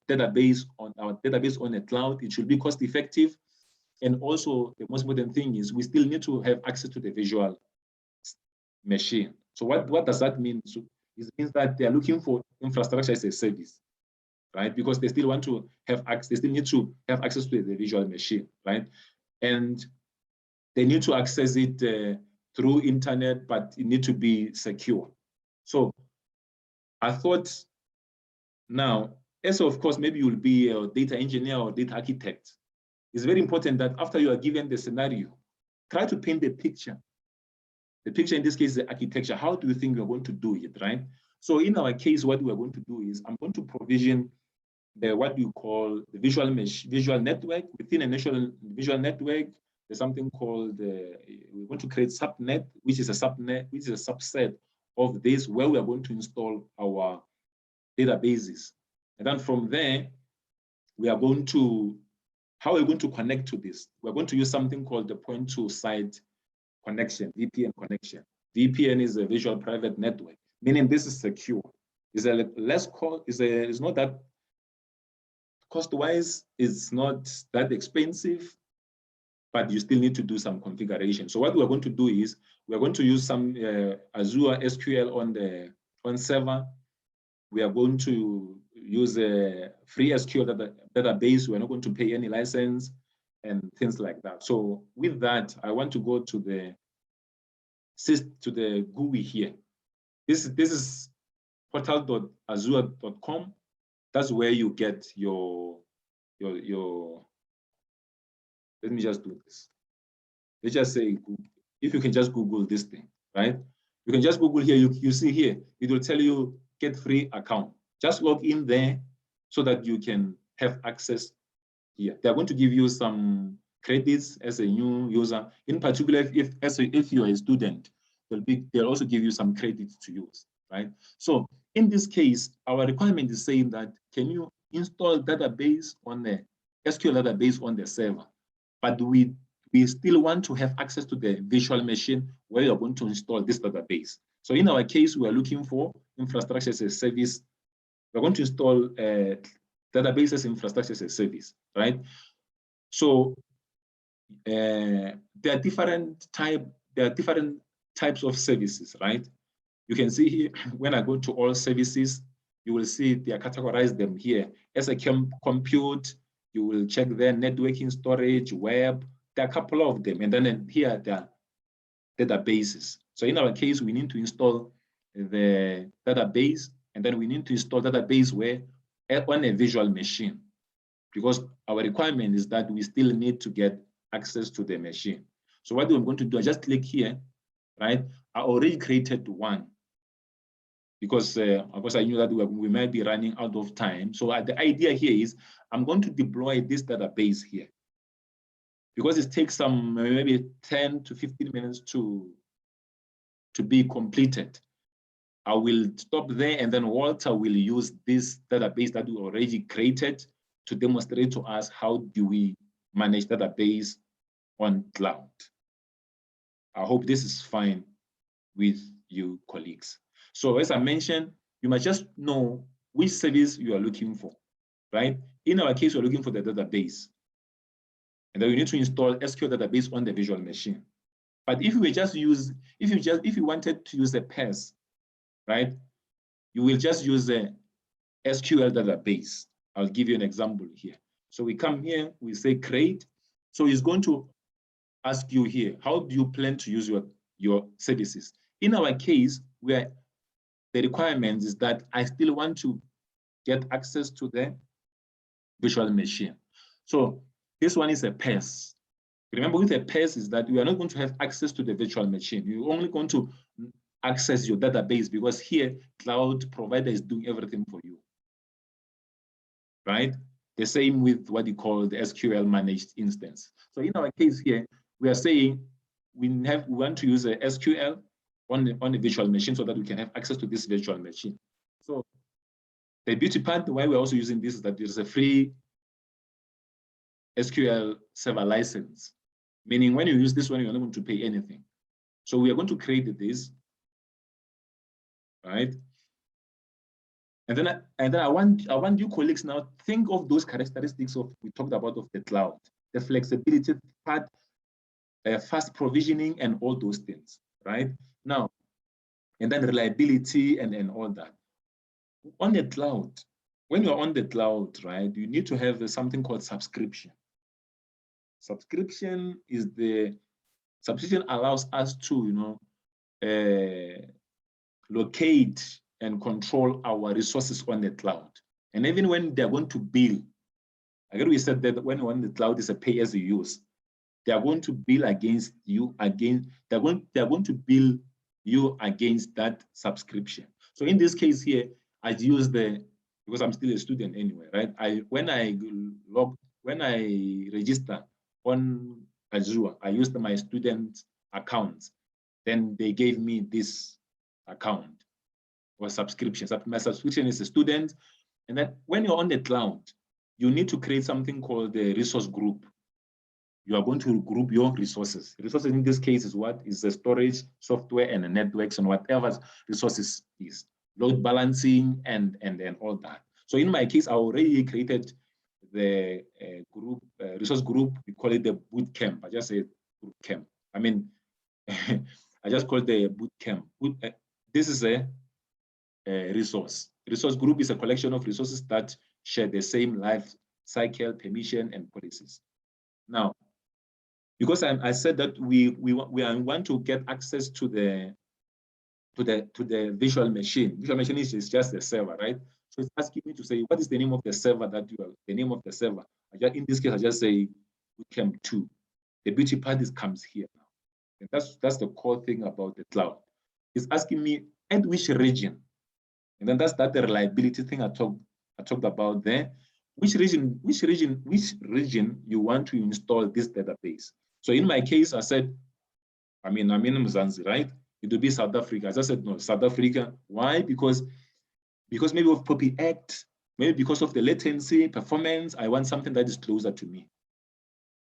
database on our database on a cloud? It should be cost effective. And also the most important thing is we still need to have access to the visual machine. So what does that mean? So it means that they are looking for infrastructure as a service, right? Because they still want to have access, they still need to have access to the visual machine, right? And they need to access it through internet, but it needs to be secure. So I thought now, as of course, maybe you'll be a data engineer or data architect. It's very important that after you are given the scenario, try to paint the picture. The picture in this case is the architecture. How do you think you're going to do it, right? So in our case, what we're going to do is I'm going to provision what you call the visual network. Within a national visual network, there's something called we want to create subnet, which is a subset of this, where we are going to install our databases. And then from there, we are going to, how are we going to connect to this? We're going to use something called the point to site connection, VPN connection. VPN is a visual private network, meaning this is secure. It's a less cost, it's not that cost-wise, it's not that expensive, but you still need to do some configuration. So what we're going to do is we're going to use some Azure SQL on server. We are going to use a free SQL database. We're not going to pay any license and things like that. So with that, I want to go to the GUI here. This is portal.azure.com. That's where you get your. Let me just do this. Let's just say, if you can just Google this thing, right? You can just Google here. You see here, it will tell you get free account. Just log in there so that you can have access here. They're going to give you some credits as a new user. In particular, if you're a student, they'll also give you some credits to use, right? So in this case, our requirement is saying that can you install database on the SQL database on the server, but we still want to have access to the virtual machine where you're going to install this database. So in our case, we are looking for infrastructure as a service. We're going to install databases infrastructure as a service, right? So there are different types of services, right? You can see here, when I go to all services, you will see they are categorized them here. As a compute, you will check their networking, storage, web. There are a couple of them. And then here, there are databases. So in our case, we need to install the database, and then we need to install database where on a visual machine, because our requirement is that we still need to get access to the machine. So what I'm going to do, I just click here, right? I already created one because I knew that we might be running out of time. So the idea here is I'm going to deploy this database here because it takes some maybe 10 to 15 minutes to be completed. I will stop there, and then Walter will use this database that we already created to demonstrate to us how do we manage database on cloud. I hope this is fine with you, colleagues. So as I mentioned, you must just know which service you are looking for, right? In our case, we're looking for the database. And then we need to install SQL database on the virtual machine. But if you wanted to use a PES, right, you will just use the SQL database. I'll give you an example here. So we come here, we say create. So it's going to ask you here, how do you plan to use your services? In our case, the requirement is that I still want to get access to the virtual machine. So this one is a PES. Remember, with a PES is that you are not going to have access to the virtual machine. You're only going to access your database because here, cloud provider is doing everything for you, right? The same with what you call the SQL managed instance. So in our case here, we are saying we want to use a SQL on the virtual machine so that we can have access to this virtual machine. So the beauty part, why we're also using this is that there's a free SQL Server license, meaning when you use this one, you're not going to pay anything. So we are going to create this, right? And then I want you colleagues now think of those characteristics we talked about of the cloud, the flexibility part, fast provisioning, and all those things, right? Now, and then reliability and all that. On the cloud, when you're on the cloud, right, you need to have something called subscription. Subscription allows us to, locate and control our resources on the cloud. And even when they're going to bill, again, we said that when on the cloud is a pay as you use, they are going to bill against you they're going to bill you against that subscription. So in this case here, I use because I'm still a student anyway, right? When I register on Azure, I used my student account. Then they gave me this account or subscription. My subscription is a student. And then when you're on the cloud, you need to create something called the resource group. You are going to group your resources. Resources in this case is what? Is the storage, software, and the networks, and whatever resources is. Load balancing and all that. So in my case, I already created the resource group. We call it the boot camp. I just say boot camp. I mean, I just call it the boot camp. This is a resource. Resource group is a collection of resources that share the same life cycle, permission, and policies. Now, because I said that we want to get access to the virtual machine. Virtual machine is just a server, right? So it's asking me to say, what is the name of the server that you are, the name of the server? In this case, I just say bootcamp 2. The beauty part comes here now. And that's the core thing about the cloud. It's asking me at which region And then that's the reliability thing I talked about there. Which region you want to install this database? So in my case, I said, I'm in Mzansi, right? It will be South Africa. As I said, no, South Africa. Why? Because maybe of POPI Act, maybe because of the latency, performance, I want something that is closer to me.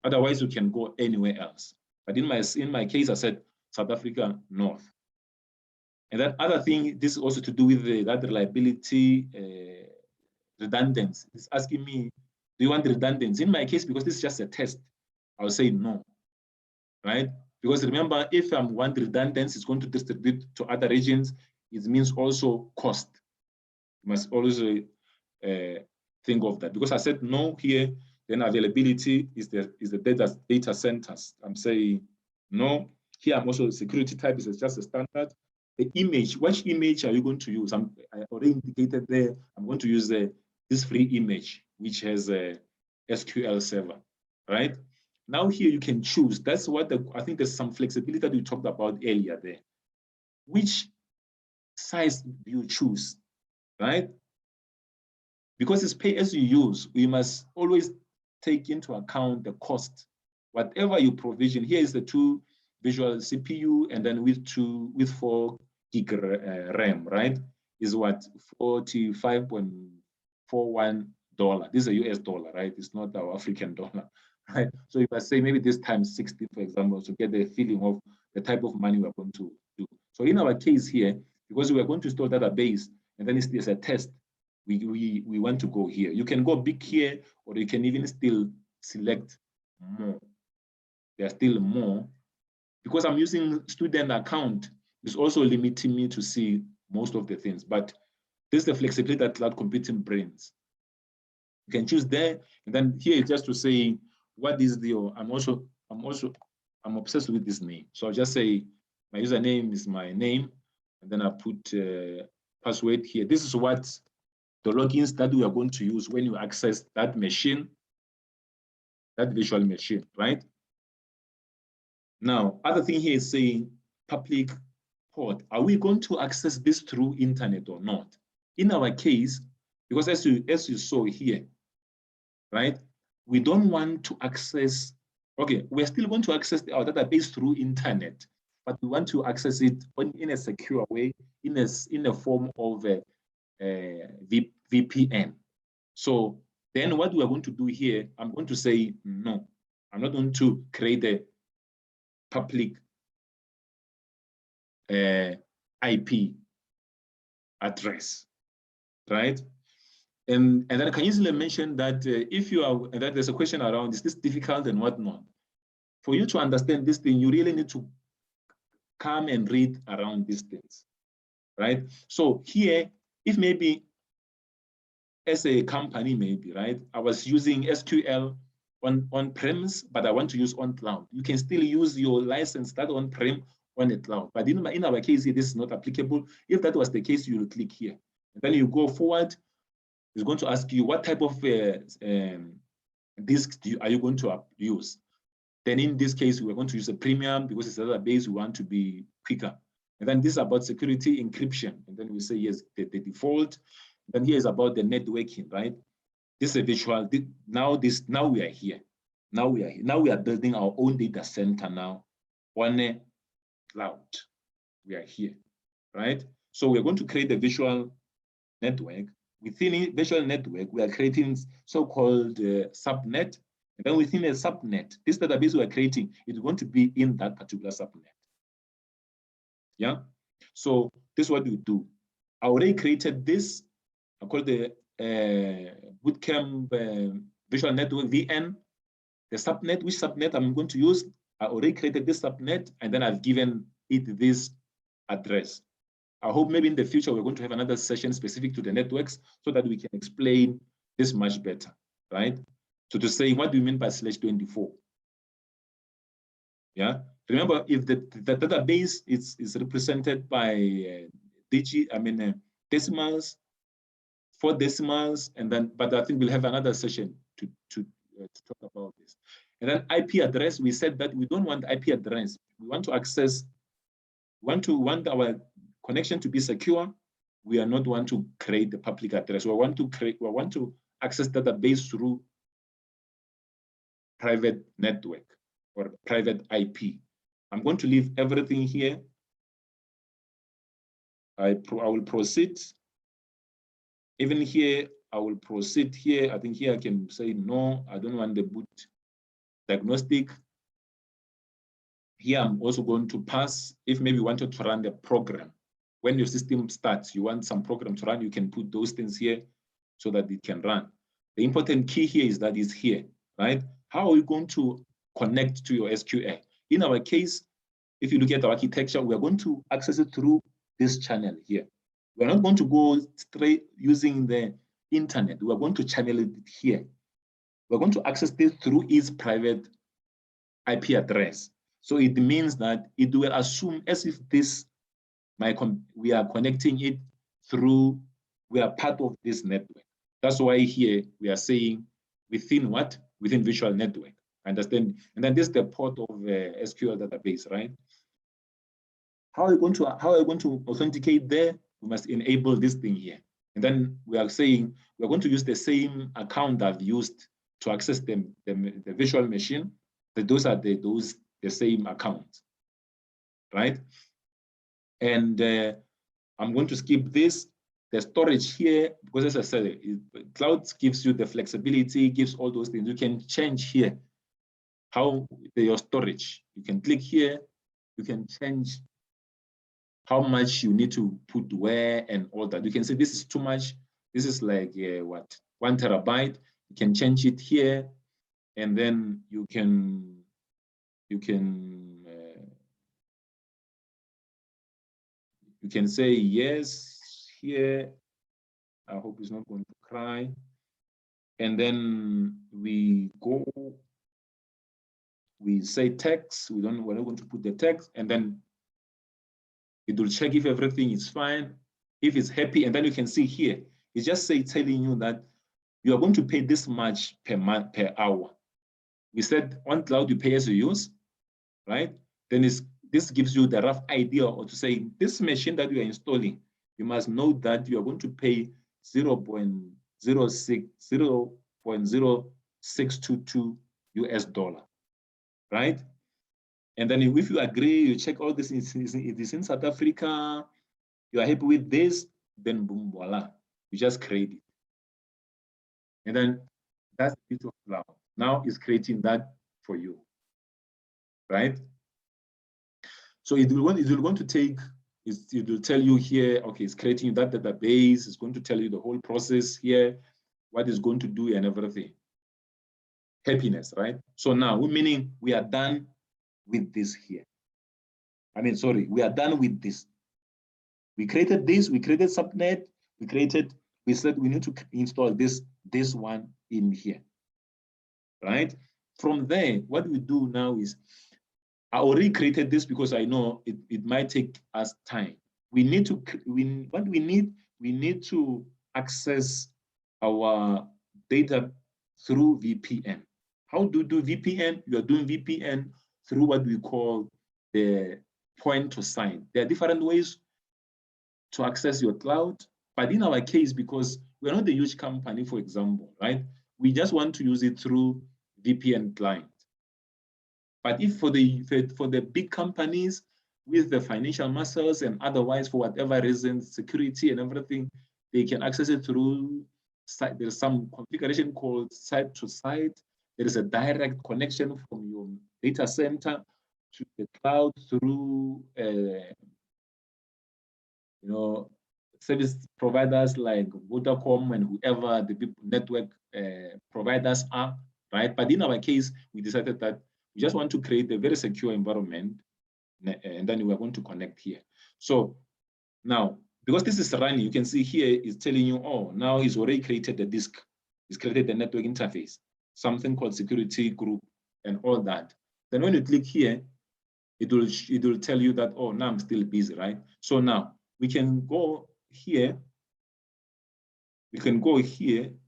Otherwise, you can go anywhere else. But in my case, I said South Africa North. And that other thing, this is also to do with that reliability, redundancy. It's asking me, do you want redundancy? In my case, because this is just a test, I'll say no, right? Because remember, if I want redundancy, it's going to distribute to other regions. It means also cost. You must also think of that. Because I said no here, then availability is the data centers. I'm saying no. Here I'm also security type is just a standard. The image, which image are you going to use? I already indicated there, I'm going to use this free image, which has a SQL Server, right? Now here you can choose. That's what I think there's some flexibility that we talked about earlier there. Which size do you choose, right? Because it's pay as you use, we must always take into account the cost. Whatever you provision, here is the 2 visual CPU, and then with 4 gig RAM, right? Is what, $45.41. This is a US dollar, right? It's not our African dollar, right? So if I say maybe this times 60, for example, to get the feeling of the type of money we're going to do. So in our case here, because we are going to store database, and then it's a test, we want to go here. You can go big here, or you can even still select more. There are still more. Because I'm using student account, it's also limiting me to see most of the things. But this is the flexibility that cloud computing brings. You can choose there, and then here is just to say what is the. I'm obsessed with this name. So I'll just say my username is my name, and then I put password here. This is what the logins that we are going to use when you access that machine, that virtual machine, right? Now, other thing here is saying public port. Are we going to access this through internet or not? In our case, because as you saw here, right? We don't want to access, okay, we're still going to access our database through internet, but we want to access it in a secure way, in a form of a VPN. So then what we are going to do here, I'm going to say, no, I'm not going to create a public IP address, right? And then I can easily mention that if you are, and that there's a question around, is this difficult and whatnot? For you to understand this thing, you really need to come and read around these things, right? So here, if maybe as a company, maybe, right, I was using SQL on-premise, but I want to use on-cloud. You can still use your license that on-prem on the cloud. But in our case here, this is not applicable. If that was the case, you will click here. And then you go forward. It's going to ask you what type of disk are you going to use. Then in this case, we're going to use a premium because it's a database, we want to be quicker. And then this is about security encryption. And then we say, yes, the default. Then here is about the networking, right? This is a virtual, now we are here. Now we are building our own data center now on a cloud. We are here, right? So we're going to create a virtual network. Within a virtual network, we are creating so-called subnet. And then within a subnet, this database we are creating is going to be in that particular subnet. Yeah. So this is what we do. I already created this. I call the bootcamp virtual network VN. The subnet, which subnet I'm going to use, I already created this subnet, and then I've given it this address. I hope maybe in the future we're going to have another session specific to the networks so that we can explain this much better, right? So to say, what do you mean by /24? Yeah. Remember, if the database is represented by decimals, 4 decimals, and then, but I think we'll have another session to talk about this. And then IP address, we said that we don't want IP address. We want to access, want our connection to be secure. we are not want to create the public address. We want to access database through private network or private IP. I'm going to leave everything here. I will proceed. Even here, I will proceed here. I think here I can say, no, I don't want the boot diagnostic. Here, I'm also going to pass. If maybe you wanted to run the program, when your system starts, you want some program to run, you can put those things here so that it can run. The important key here is that it's here, right? How are we going to connect to your SQL? In our case, if you look at our architecture, we are going to access it through this channel here. We're not going to go straight using the internet. We're going to channel it here. We're going to access this through its private IP address. So it means that it will assume as if we are connecting it through, we are part of this network. That's why here we are saying within what? Within virtual network. Understand? And then this is the port of SQL database, right? How are you going to authenticate there? We must enable this thing here. And then we are saying we're going to use the same account I've used to access the virtual machine. Those are the same accounts, right? And I'm going to skip this. The storage here, because as I said, cloud gives you the flexibility, gives all those things. You can change here how your storage. You can click here. You can change how much you need to put where and all that. You can say this is too much. This is like what, 1 terabyte. You can change it here, and then you can say yes here. I hope it's not going to cry. And then we say text. We're not going to put the text, and then it will check if everything is fine, if it's happy, and then you can see here, it's just telling you that you are going to pay this much per month, per hour. We said on cloud you pay as you use, right? Then this gives you the rough idea, or to say this machine that you are installing, you must know that you are going to pay 0.0622 US dollar, right? And then if you agree, you check all this, it is in South Africa, you are happy with this, then boom, voila, you just create it. And then that's the bit of cloud. Now it's creating that for you, right? So it will tell you here, okay, it's creating that database, it's going to tell you the whole process here, what it's going to do and everything. Happiness, right? So now, meaning we are done with this here. We are done with this. We created this, we created subnet, we said we need to install this one in here, right? From there, what we do now is, I already created this because I know it might take us time. We need to access our data through VPN. How do you do VPN? You are doing VPN through what we call the point to sign. There are different ways to access your cloud, but in our case, because we're not a huge company, for example, right? We just want to use it through VPN client. But if for the big companies with the financial muscles and otherwise, for whatever reasons, security and everything, they can access it through site. There's some configuration called site to site. There is a direct connection from your data center to the cloud through service providers like Vodacom and whoever the network providers are, right? But in our case, we decided that we just want to create a very secure environment, and then we are going to connect here. So now, because this is running, you can see here it's telling you, oh, now it's already created the disk, it's created the network interface, something called security group and all that. Then when you click here, it will tell you that, oh, now I'm still busy, right? So now we can go here,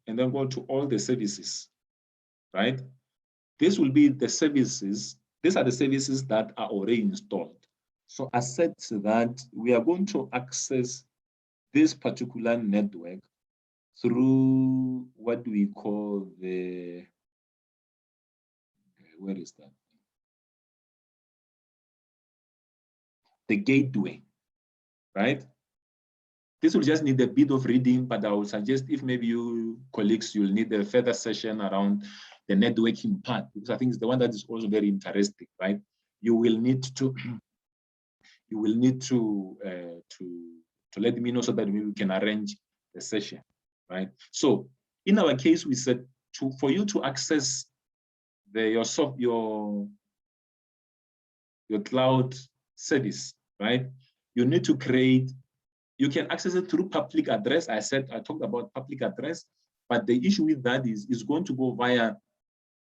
and then go to all the services, right? This will be the services. These are the services that are already installed. So I said that we are going to access this particular network through what we call the, where is that? The gateway, right? This will just need a bit of reading, but I would suggest if maybe you colleagues, you'll need a further session around the networking part, because I think it's the one that is also very interesting, right? You will need to let me know so that we can arrange the session, right? So in our case, we said for you to access your cloud service, right? You need to create. You can access it through public address. I talked about public address, but the issue with that is it's going to go via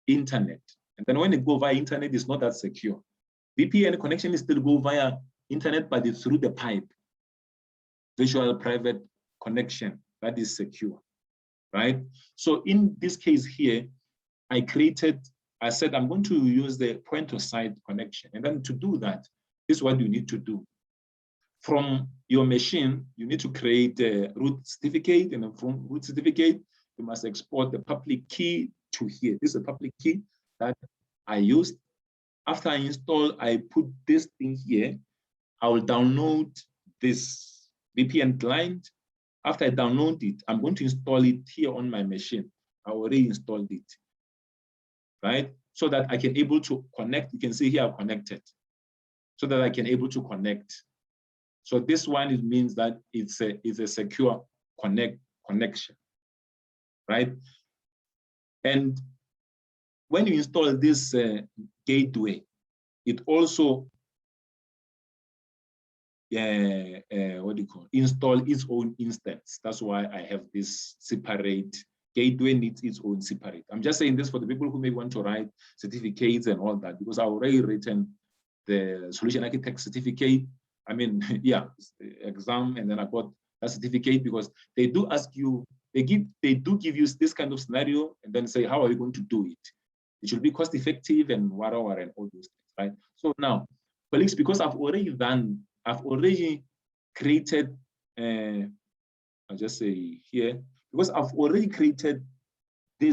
internet. And then when it goes via internet, it's not that secure. VPN connection is still go via internet, but it's through the pipe, virtual private connection that is secure, right? So in this case here, I said I'm going to use the point-to-site connection. And then to do that, this is what you need to do. From your machine, you need to create a root certificate, and from root certificate, you must export the public key to here. This is a public key that I used. After I install, I put this thing here. I will download this VPN client. After I download it, I'm going to install it here on my machine. I already installed it, right? So that I can able to connect. You can see here I've connected, so that I can able to connect. So this one, it means that it's a secure connection, right? And when you install this gateway, it also install its own instance. That's why I have this separate gateway needs its own separate. I'm just saying this for the people who may want to write certificates and all that, because I've already written the solution architect certificate. I mean, yeah, exam, and then I got a certificate, because they do ask you, they do give you this kind of scenario, and then say, how are you going to do it? It should be cost effective and whatever and all those things, right? So now, colleagues, because I've already created, I'll just say here, because I've already created the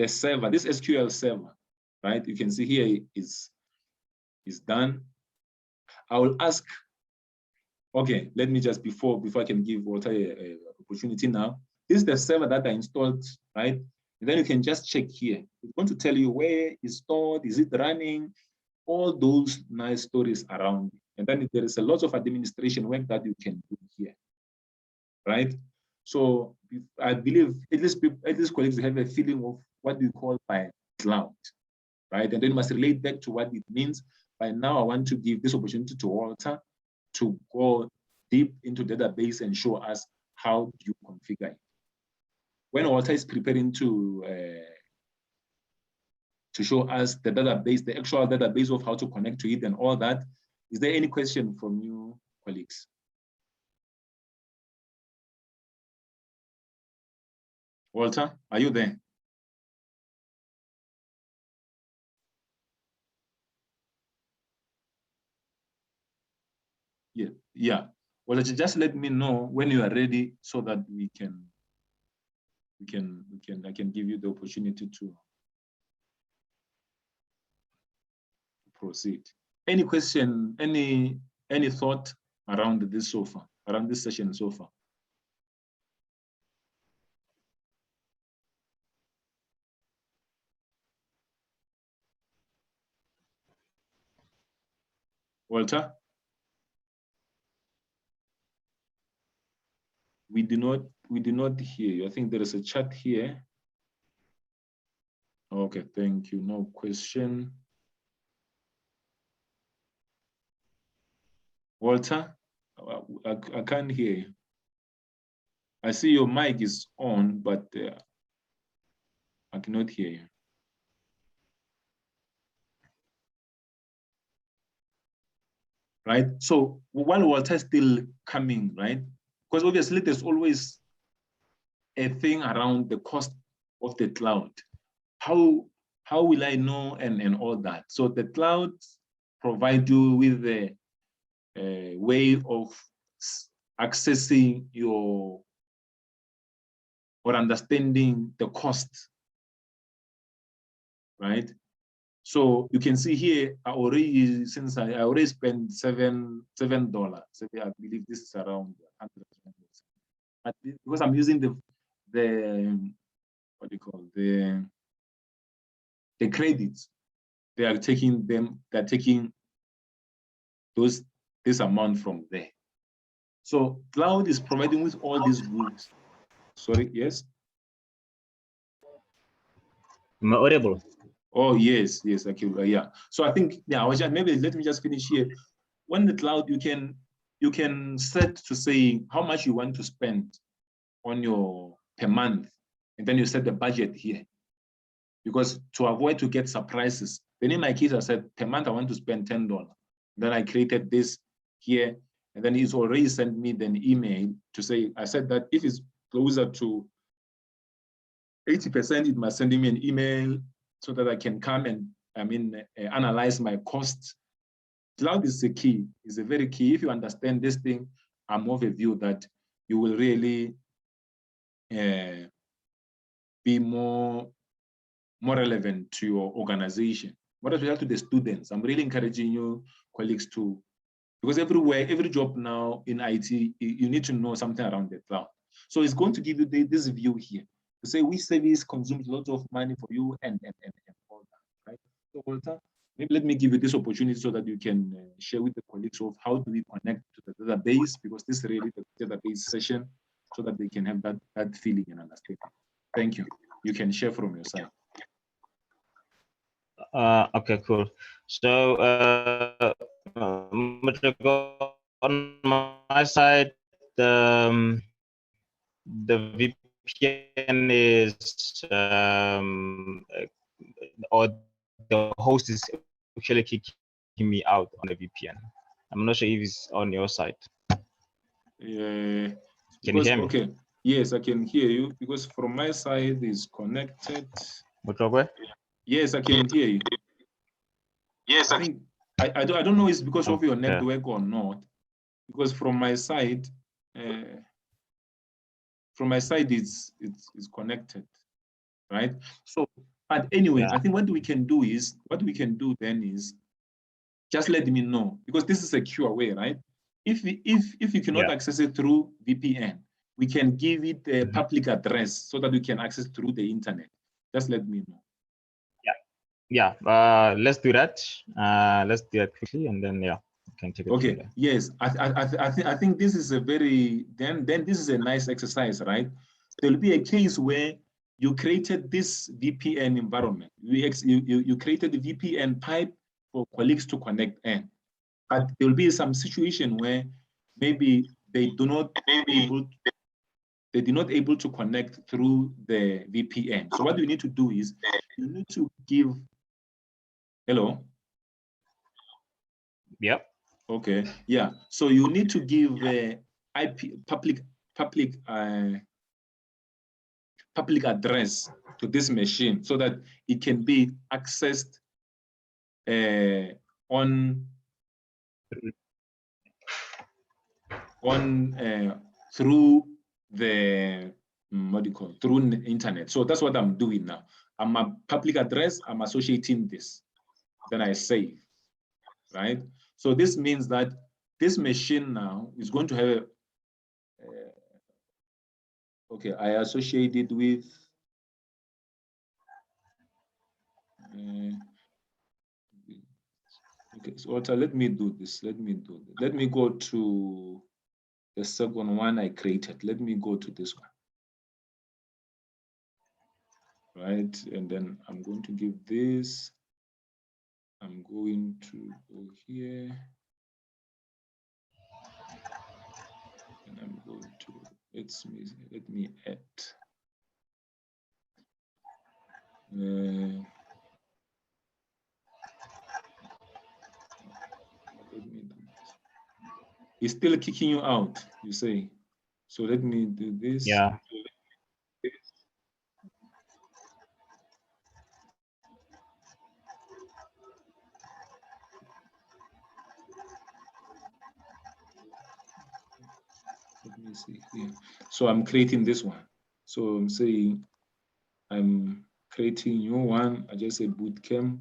server, this SQL server, right? You can see here is done. I will ask, okay, let me just, before I can give Walter an opportunity now, this is the server that I installed, right? And then you can just check here. It's going to tell you where it's stored, is it running, all those nice stories around it. And then there is a lot of administration work that you can do here, right? So I believe at least colleagues have a feeling of what we call by cloud, right? And then you must relate back to what it means. By now, I want to give this opportunity to Walter to go deep into database and show us how you configure it. When Walter is preparing to show us the database, the actual database of how to connect to it and all that, is there any question from you, colleagues? Walter, are you there? Yeah. Well, just let me know when you are ready, so that I can give you the opportunity to proceed. Any question, any thought around this so far, around this session so far? Walter? We do not hear you. I think there is a chat here. Okay, thank you. No question. Walter, I can't hear you. I see your mic is on, but I cannot hear you. Right? So while Walter is still coming, right? Because obviously there's always a thing around the cost of the cloud. How will I know and all that? So the cloud provide you with way of accessing your or understanding the cost, right? So you can see here, I already spent $7. I believe this is around 100. But because I'm using the what do you call the credits, they're taking this amount from there. So cloud is providing with all these goods. Sorry, yes. Am I audible? Oh yes, okay, yeah. So I think maybe let me just finish here. When the cloud, you can set to say how much you want to spend on your per month, and then you set the budget here. Because to avoid to get surprises, then in my case I said per month I want to spend $10. Then I created this here, and then he's already sent me an email to say, I said that if it's closer to 80%, it must send me an email so that I can come and analyze my costs. Cloud is the key, is a very key. If you understand this thing, I'm of a view that you will really be more relevant to your organization. What especially to the students, I'm really encouraging you colleagues to, because everywhere, every job now in IT, you need to know something around the cloud. So it's going to give you this view here to say which service consumes a lot of money for you and all that, right? So Walter, maybe let me give you this opportunity so that you can share with the colleagues of how do we connect to the database, because this is really the database session, so that they can have that feeling and understanding. Thank you. You can share from your side. Okay, cool. So on my side, the VPN is or the host is actually kicking me out on the VPN. I'm not sure if it's on your side. Yeah. Can you hear me? Okay. Yes, I can hear you, because from my side is connected. Yes, I can hear you. Yes, I think I don't know if it's because of your network or not, because from my side it's connected, right? So, but anyway, Yeah. I think what we can do then is just let me know, because this is a secure way, right? If you cannot access it through VPN, we can give it a public address so that we can access through the internet. Just let me know. Let's do that. Let's do that quickly, and then we can take it. Okay. Yes, I think this is a very then this is a nice exercise, right? There will be a case where you created this VPN environment. You created the VPN pipe for colleagues to connect in, but there will be some situation where maybe they do not able to connect through the VPN. So what you need to do is you need to give. Hello. Yep. Okay. Yeah. So you need to give IP public address to this machine so that it can be accessed through the through the internet. So that's what I'm doing now. I'm a public address, I'm associating this, then I save, right? So this means that this machine now is going to have okay, I associate it with okay, so Walter, let me do this. Let me go to the second one I created. Let me go to this one. Right, and then I'm going to give this. I'm going to go here. And I'm going to, let me add. Let me do this. It's still kicking you out, you say. So let me do this. Yeah. see here. So I'm creating this one. So I'm saying I'm creating new one. I just say bootcamp.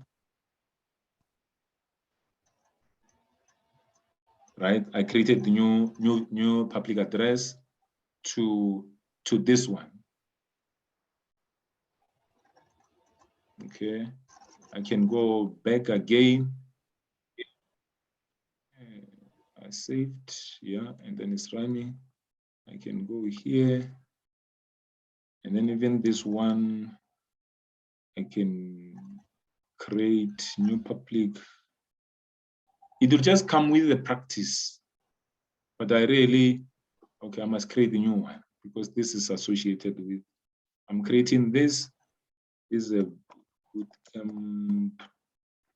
Right? I created the new public address to this one. Okay, I can go back again. I saved, yeah, and then it's running. I can go here, and then even this one, I can create new public. It will just come with the practice, but I really, okay, I must create a new one because this is associated with, I'm creating this. This is a bootcamp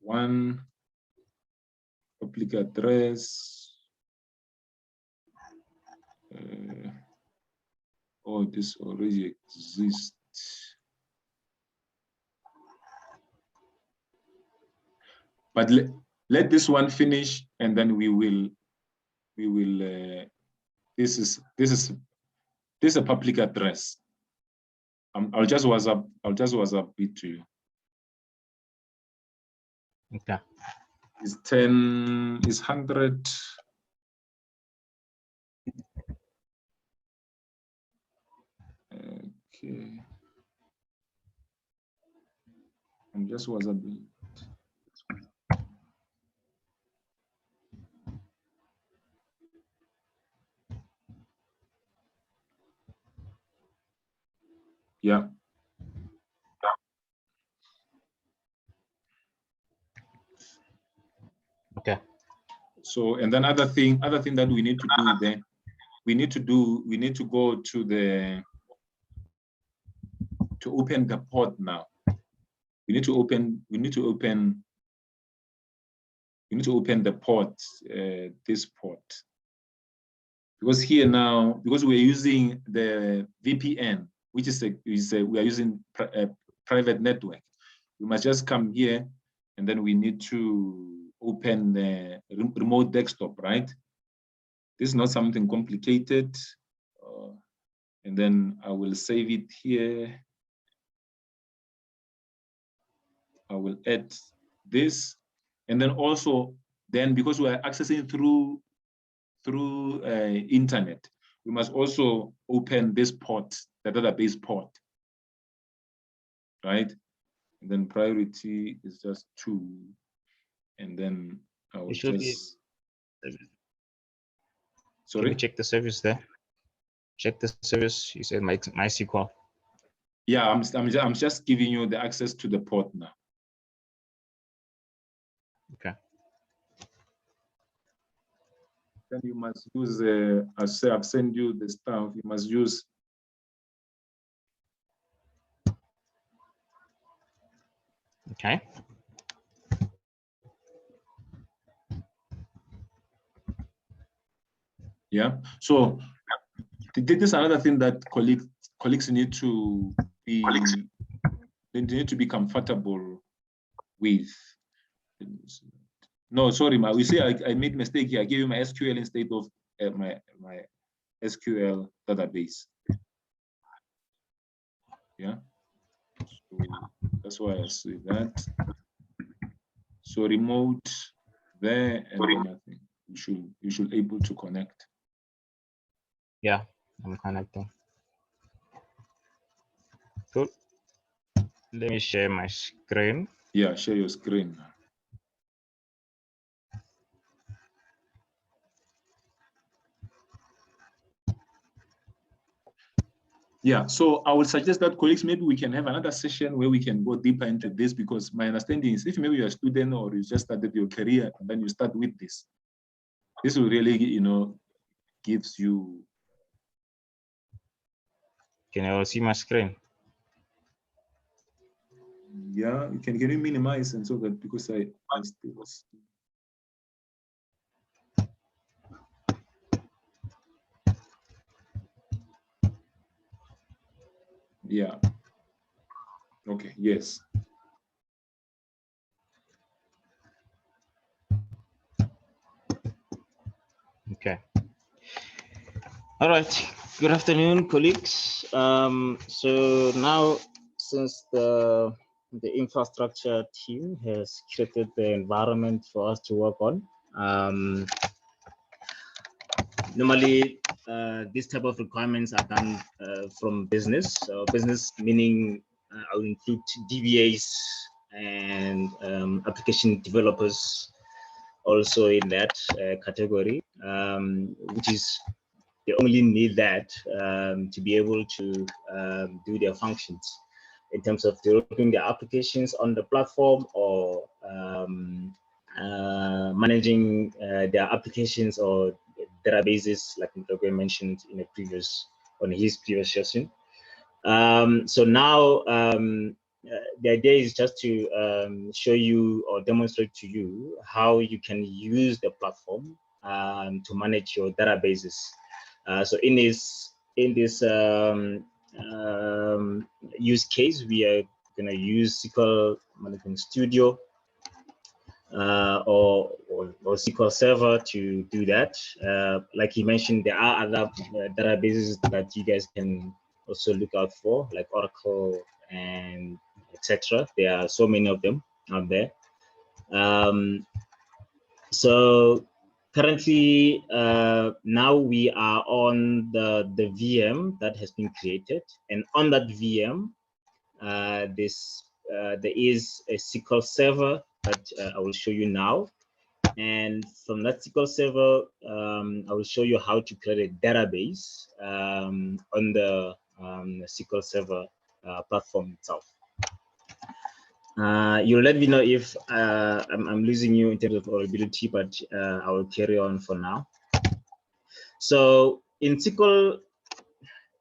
one public address. Oh, this already exists. But let this one finish, and then we will. This is a public address. I'll just WhatsApp it to you. Okay. It's 10. It's 100. Okay. I'm just WhatsApping. Yeah. Okay. So, and then other thing that we need to do then, we need to go to open the port now. We need to open the port, this port. Because here now, because we're using the VPN, which is we are using a private network. We must just come here, and then we need to open the remote desktop, right? This is not something complicated. And then I will save it here. I will add this, and then also, then because we are accessing through internet, we must also open this port, the database port, right? And then priority is just 2, and then I will just. Sorry. Can you check the service there? Check the service. You said MySQL. Yeah, I'm just giving you the access to the port now. Okay. Then you must use, I've sent you the stuff, you must use. Okay. Yeah, so this is another thing that colleagues need to be, they need to be comfortable with. No, sorry, we say I made mistake here. I gave you my SQL instead of my SQL database. Yeah, so that's why I say that. So remote there, and then I think you should able to connect. Yeah, I'm connecting. Cool. Let me share my screen. Yeah, share your screen. Yeah, so I would suggest that colleagues, maybe we can have another session where we can go deeper into this, because my understanding is if maybe you're a student or you just started your career and then you start with this will really, gives you. Can you all see my screen? Yeah, can you minimize and so that, because I still. Yeah. Okay, yes. Okay. All right. Good afternoon, colleagues. So now, since the infrastructure team has created the environment for us to work on, normally this type of requirements are done from business. So business meaning I will include DBAs and application developers also in that category, which is they only need that to be able to do their functions in terms of developing their applications on the platform or managing their applications or databases, like Mtoke mentioned in a on his previous session. So now the idea is just to show you or demonstrate to you how you can use the platform to manage your databases. So in this use case, we are going to use SQL Management Studio or SQL Server to do that. Like he mentioned, there are other databases that you guys can also look out for, like Oracle and etc. There are so many of them out there. So currently, now we are on the VM that has been created, and on that VM, there is a SQL Server that I will show you now. And from that SQL Server, I will show you how to create a database on the SQL Server platform itself. You'll let me know if I'm losing you in terms of audibility, but I will carry on for now. So in SQL,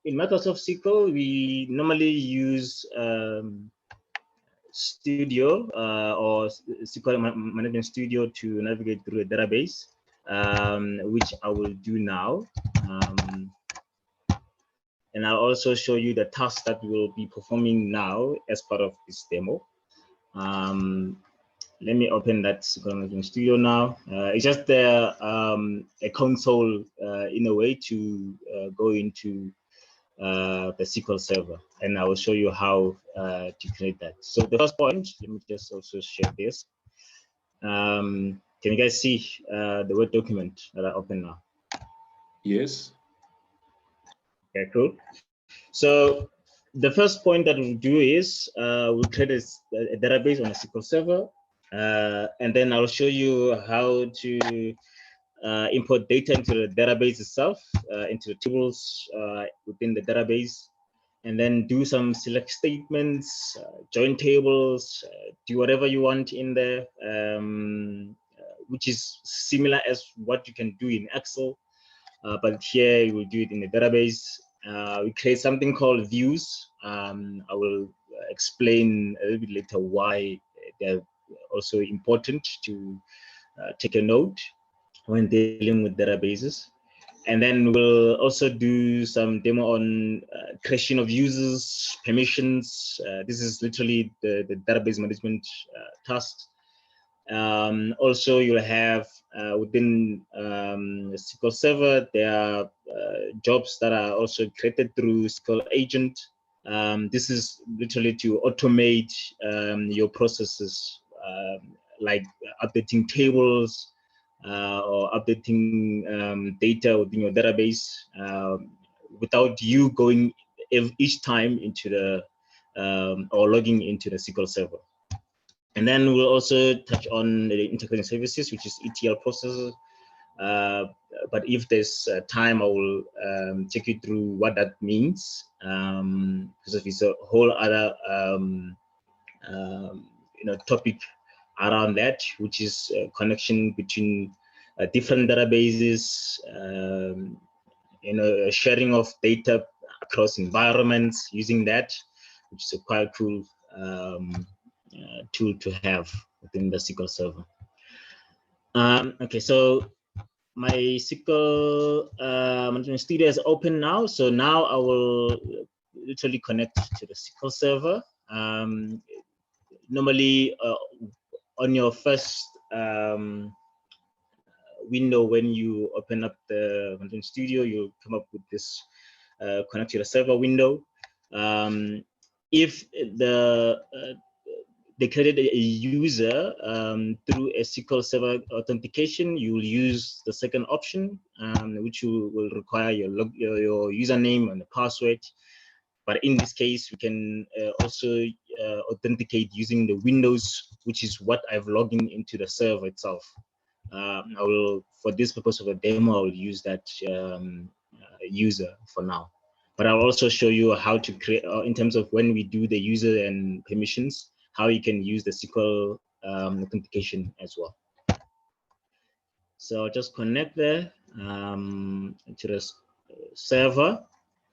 in Microsoft SQL, we normally use Studio or SQL Management Studio to navigate through a database, which I will do now. And I'll also show you the tasks that we'll be performing now as part of this demo. Let me open that SQL Management Studio now. It's just a console in a way to go into the SQL Server, and I will show you how to create that. So the first point, let me just also share this. Can you guys see the Word document that I open now? Yes. Okay, cool. So the first point that we'll do is we'll create a database on a SQL Server, and then I'll show you how to import data into the database itself, into the tables within the database, and then do some select statements, join tables, do whatever you want in there, which is similar as what you can do in Excel, but here you will do it in the database. We create something called views. I will explain a little bit later why they're also important to take a note when dealing with databases. And then we'll also do some demo on creation of users, permissions. This is literally the database management tasks. Also, you'll have within SQL Server, there are jobs that are also created through SQL Agent. This is literally to automate your processes, like updating tables, or updating data within your database without you going each time into the or logging into the SQL Server. And then we'll also touch on the integrating services, which is ETL processes. But if there's time, I will take you through what that means, because it's a whole other topic around that, which is a connection between different databases, sharing of data across environments using that, which is a quite cool tool to have within the SQL Server. Okay, so my SQL Management Studio is open now. So now I will literally connect to the SQL Server. Normally, on your first window when you open up the Content Studio. You'll come up with this connect to the server window. If they created a user through a SQL Server authentication, you will use the second option, which will require your username and the password. But in this case, we can also authenticate using the Windows, which is what I've logged into the server itself. I will, for this purpose of a demo, I will use that user for now. But I'll also show you how to create, in terms of when we do the user and permissions, how you can use the SQL authentication as well. So I'll just connect there to the server.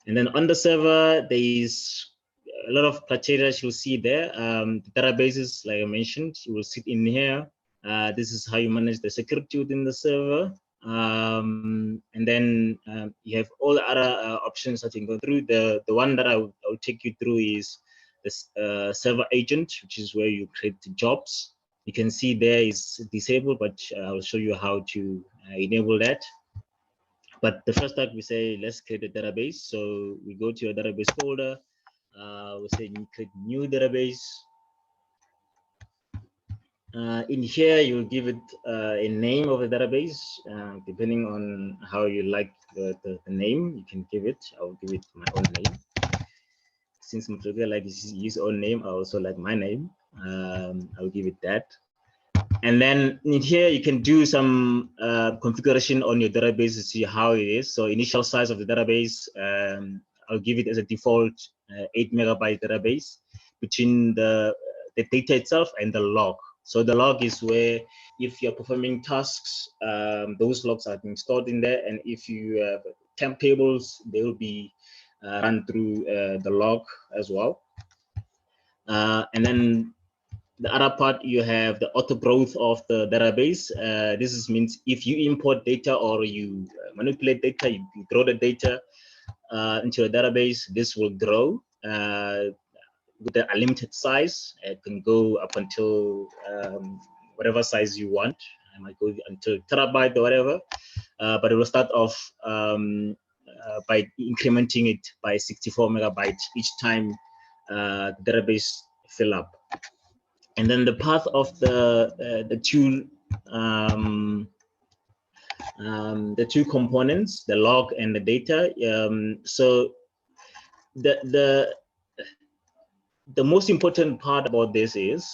And then on the server, there is a lot of criteria you'll see there. The databases, like I mentioned, you will sit in here. This is how you manage the security within the server. And then you have all the other options that you can go through. The one that I'll take you through is this server agent, which is where you create the jobs. You can see there is disabled, but I'll show you how to enable that. But the first step, we say, let's create a database. So we go to your database folder. We'll say create new database. In here, you'll give it a name of the database, depending on how you like the name. You can give it. I'll give it my own name. Since Mtloga likes his own name, I also like my name. I'll give it that. And then in here, you can do some configuration on your database to see how it is. So initial size of the database, I'll give it as a default 8 megabyte database between the data itself and the log. So the log is where if you're performing tasks, those logs are being stored in there. And if you have temp tables, they will be run through the log as well. And then the other part, you have the auto growth of the database. This means if you import data or you manipulate data, you grow the data into a database, this will grow with a limited size. It can go up until whatever size you want. I might go until terabyte or whatever, but it will start off by incrementing it by 64 megabytes each time the database fill up. And then the path of the two components, the log and the data. So the most important part about this is,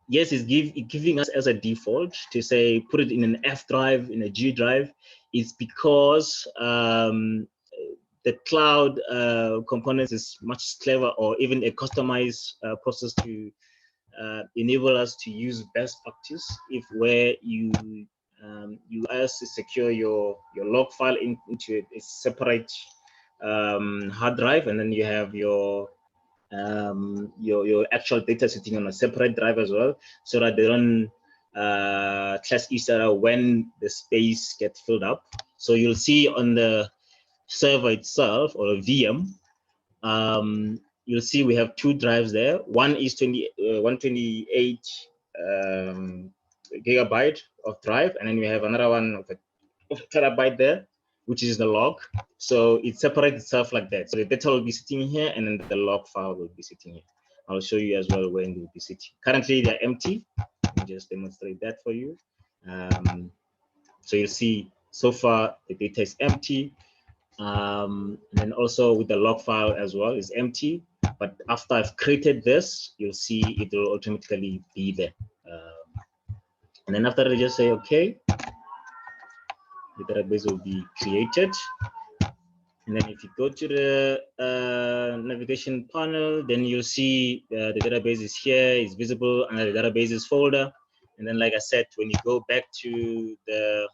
yes, it's giving us as a default to say put it in an F drive, in a G drive. It's because the cloud components is much clever, or even a customized process to enable us to use best practice if where you as to secure your log file into a separate hard drive, and then you have your actual data sitting on a separate drive as well, so that they don't clash each other when the space gets filled up. So you'll see on the server itself, or a VM, you'll see we have two drives there. One is 128 gigabyte of drive, and then we have another one of a terabyte there, which is the log. So it separates itself like that. So the data will be sitting here, and then the log file will be sitting here. I'll show you as well when they will be sitting. Currently, they're empty. Let me just demonstrate that for you. So you'll see so far the data is empty. And then also with the log file as well is empty. But after I've created this, you'll see it will automatically be there. And then after I just say OK, the database will be created. And then if you go to the navigation panel, then you'll see the database is here, it's visible under the databases folder. And then, like I said, when you go back to the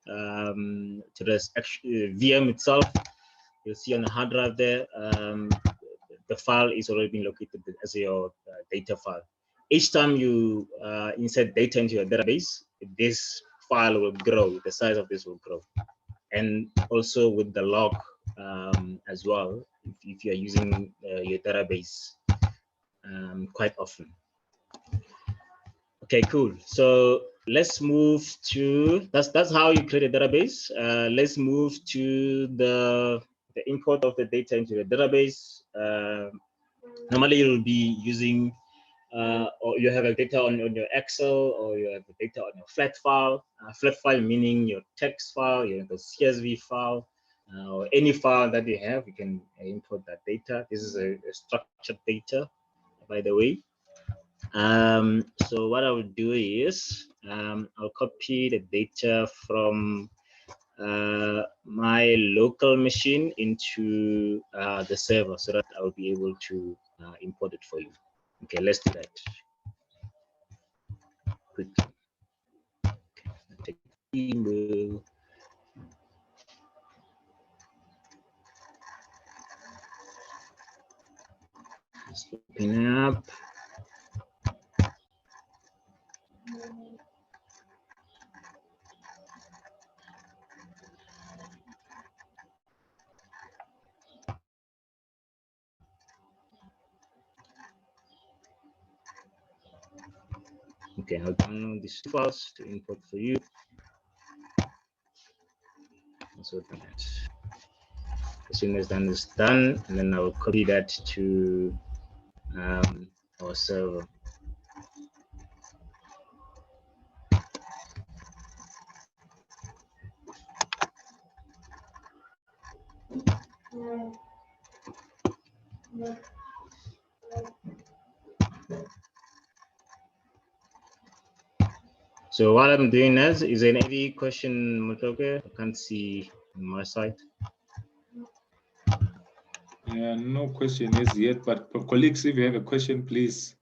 VM itself, you'll see on the hard drive there, the file is already been located as your data file. Each time you insert data into your database, this file will grow, the size of this will grow. And also with the log as well, if you're using your database quite often. Okay, cool. So let's move to, that's how you create a database. Let's move to the import of the data into the database. Normally you'll be using, or you have a data on your Excel, or you have the data on your flat file. Flat file meaning your text file, your CSV file, or any file that you have, you can import that data. This is a structured data, by the way. So what I will do is I'll copy the data from my local machine into the server so that I'll be able to import it for you. Okay, let's do that quickly. Okay, take email. Let's open up. Okay, I'll download these files to import for you. Let's open it. As soon as that is done, and then I will copy that to our server. So what I'm doing is there any question, Mutoke? I can't see on my side. No question is yet, but for colleagues, if you have a question, please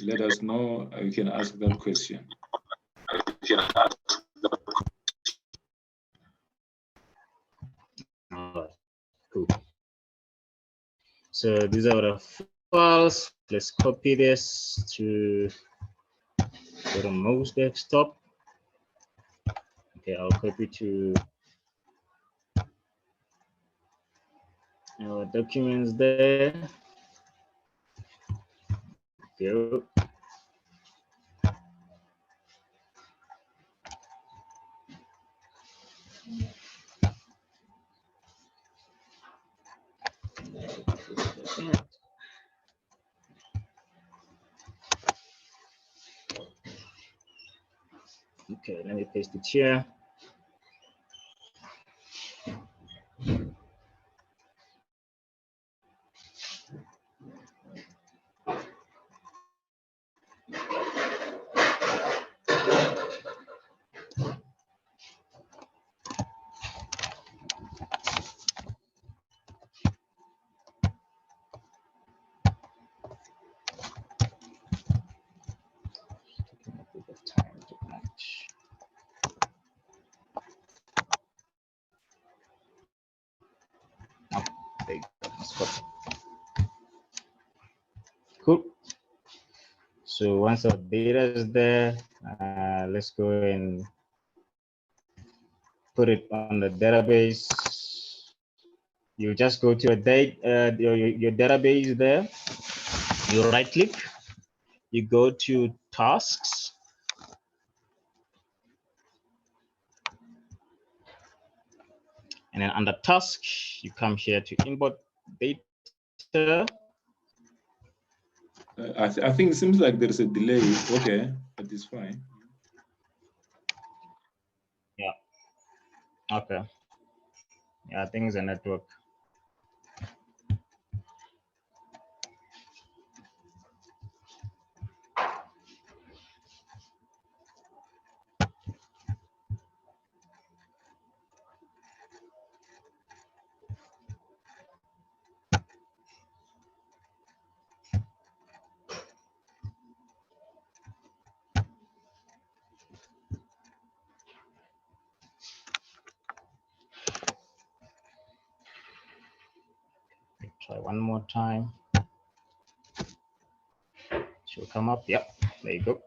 let us know. You can ask that question. Cool. So these are the files. Let's copy this to the most desktop. Okay, I'll copy to our documents there. Go. Okay, let me paste it here. Cool. So once our data is there, let's go and put it on the database. You just go to your database there. You right click. You go to tasks. And then under task, you come here to import data. I think it seems like there's a delay. Okay, but it's fine. Yeah. Okay. Yeah, I think it's a network. Try one more time. Should come up. Yep, there you go.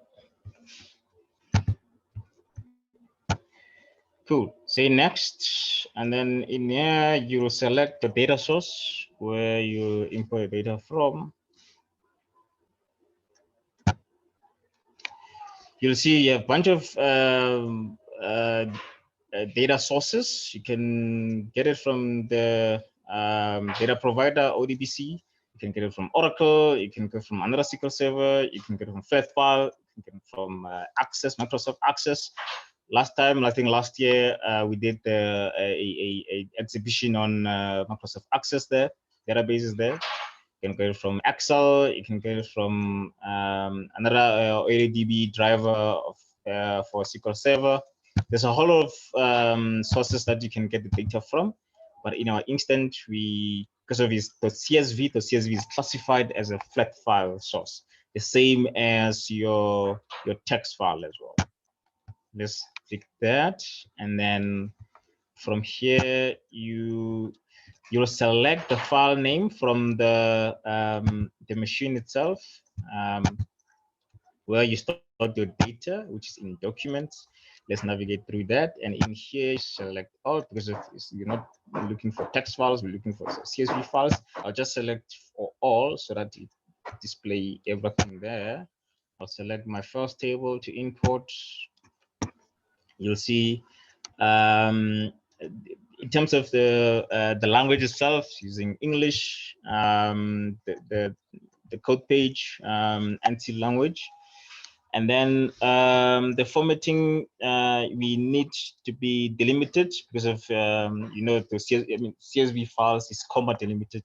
Cool. Say next, and then in here you will select the data source where you import data from. you'll see you have a bunch of data sources. You can get it from the data provider, ODBC. You can get it from Oracle. You can get it from another SQL Server. You can get it from File. You can get it from Access, Microsoft Access. Last time, I think last year, we did a exhibition on Microsoft Access there, databases there. You can get it from Excel. You can get it from another ADB driver of, for SQL Server. There's a whole lot of sources that you can get the data from. But in our instance, because of the CSV is classified as a flat file source, the same as your text file as well. Let's click that, and then from here you'll select the file name from the machine itself, where you store your data, which is in documents. Let's navigate through that, and in here you select all, because you're not looking for text files, we're looking for CSV files. I'll just select for all so that it display everything there. I'll select my first table to import. You'll see in terms of the language itself, using English, the code page, anti language, and then the formatting we need to be delimited because of you know, the CSV files is comma delimited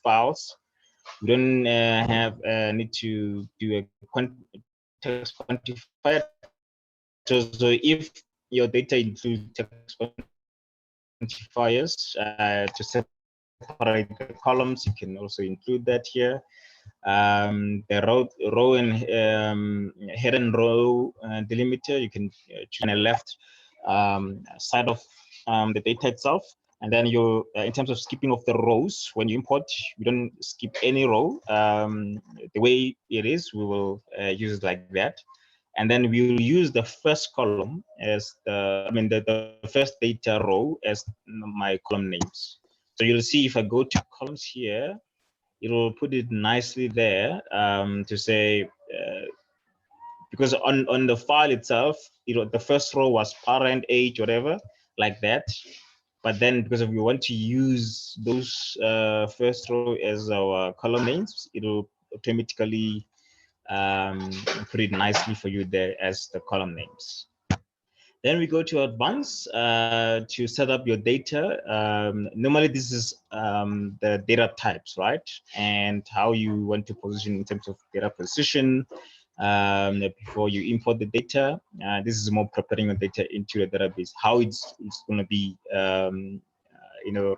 files. We don't need to do a text quantifier. So if your data includes text quantifiers to separate the columns, you can also include that here. The row and head and row delimiter, you can choose on the left side of the data itself. And then you, in terms of skipping of the rows, when you import, we don't skip any row. The way it is, we will use it like that. And then we will use the first column as the first data row as my column names. So you'll see if I go to columns here, it will put it nicely there to say, because on the file itself, the first row was parent, age, whatever, like that. But then because we want to use those first row as our column names, it will automatically put it nicely for you there as the column names. Then we go to advanced to set up your data. Normally this is the data types, right? And how you want to position in terms of data position before you import the data. This is more preparing the data into the database, how it's going to be you know,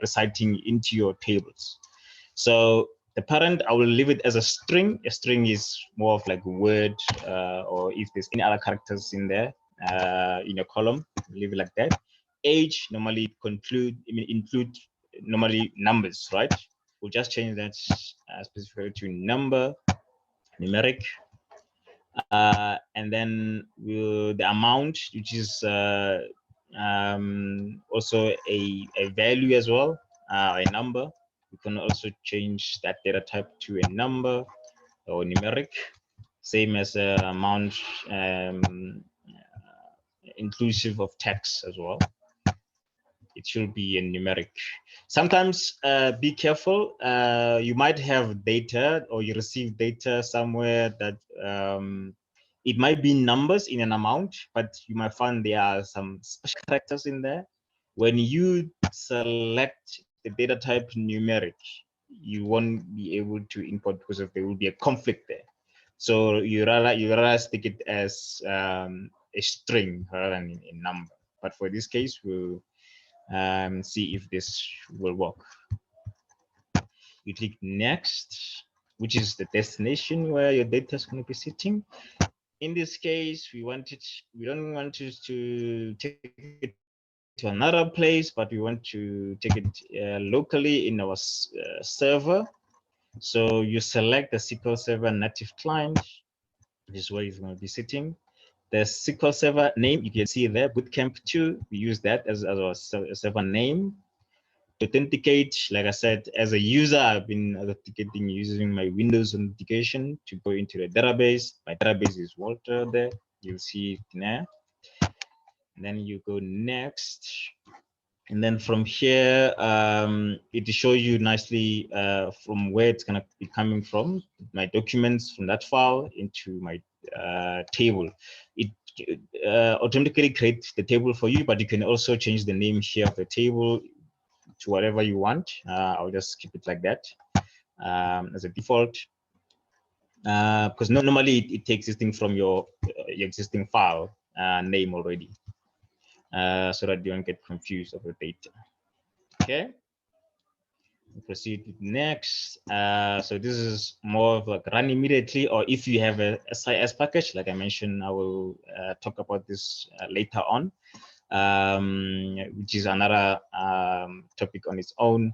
reciting into your tables. So the parent, I will leave it as a string. A string is more of like a word, or if there's any other characters in there in your column, leave it like that. Age, normally include normally numbers, right? We'll just change that specifically to number, numeric. And then the amount, which is also a value as well, a number. We can also change that data type to a number or numeric, same as amount, inclusive of text as well. It should be a numeric. Sometimes be careful. You might have data, or you receive data somewhere that it might be numbers in an amount, but you might find there are some special characters in there. When you select the data type numeric, you won't be able to import because there will be a conflict there. So you rather stick it as a string rather than a number. But for this case, we'll see if this will work. You click next, which is the destination where your data is going to be sitting. In this case, we don't want it to take it to another place, but we want to take it locally in our server. So you select the SQL Server native client, which is where it's going to be sitting. The SQL Server name, you can see there, Bootcamp 2. We use that as our server name. authenticate, like I said, as a user, I've been authenticating using my Windows authentication to go into the database. My database is Walter there. You'll see it there. And then you go next. And then from here, it shows you nicely from where it's going to be coming from, my documents from that file into my table. It automatically creates the table for you, but you can also change the name here of the table to whatever you want. I'll just keep it like that as a default, because normally it takes this thing from your existing file name already, so that you don't get confused of the data. Okay, we'll proceed with next. So this is more of like run immediately, or if you have a SIS package, like I mentioned, I will talk about this later on, which is another topic on its own.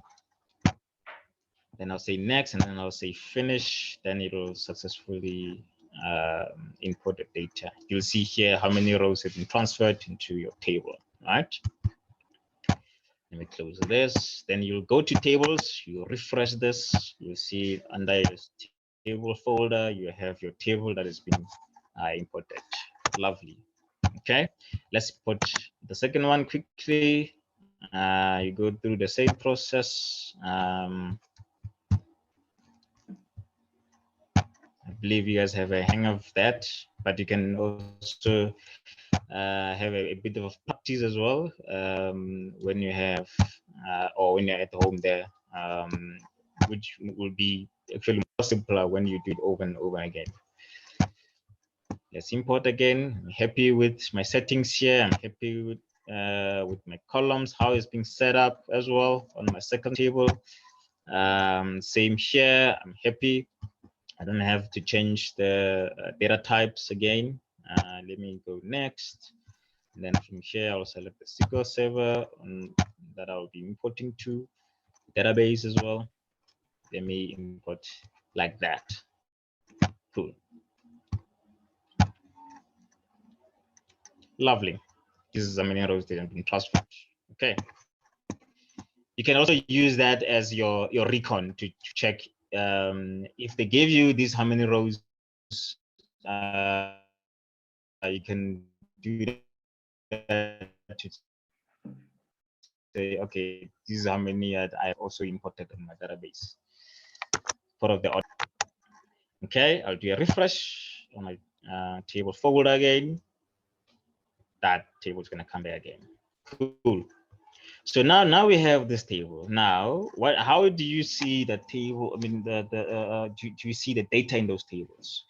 Then I'll say next, and then I'll say finish. Then it will successfully import the data. You'll see here how many rows have been transferred into your table, right? Let me close this. Then you'll go to tables, you refresh this, you'll see under your table folder, you have your table that has been imported. Lovely. Okay, let's put the second one quickly. You go through the same process. I believe you guys have a hang of that, but you can also have a bit of practice as well when you have or when you're at home there, which will be actually more simpler when you do it over and over again. Let's import again. I'm happy with my settings here. I'm happy with my columns, how it's being set up as well on my second table. Same here. I'm happy. I don't have to change the data types again. Let me go next. And then from here, I'll select the SQL Server that I'll be importing to database as well. Let me import like that. Cool. Lovely. This is how many rows that have been transferred. Okay. You can also use that as your recon to check if they gave you these how many rows. You can do that to say, okay, this is how many I also imported in my database. Part of the order. Okay, I'll do a refresh on my table folder again. That table is going to come back again. Cool. So now we have this table. Now, how do you see the table? I mean, do you see the data in those tables?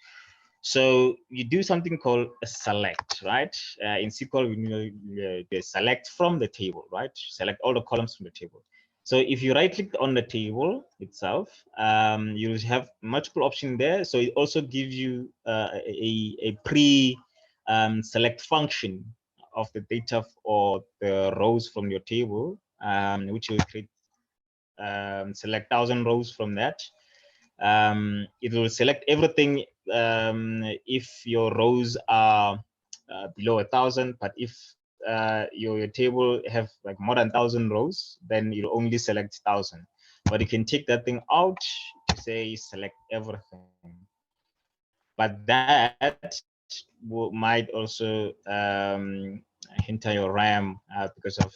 So you do something called a select, right? In SQL, we select from the table, right? Select all the columns from the table. So if you right-click on the table itself, you have multiple options there. So it also gives you a pre-select function of the data or the rows from your table, which will create select 1,000 rows from that. It will select everything if your rows are below 1,000, but if your table have like more than 1,000 rows, then you'll only select 1,000. But you can take that thing out to say select everything. But that might also hinder your RAM because of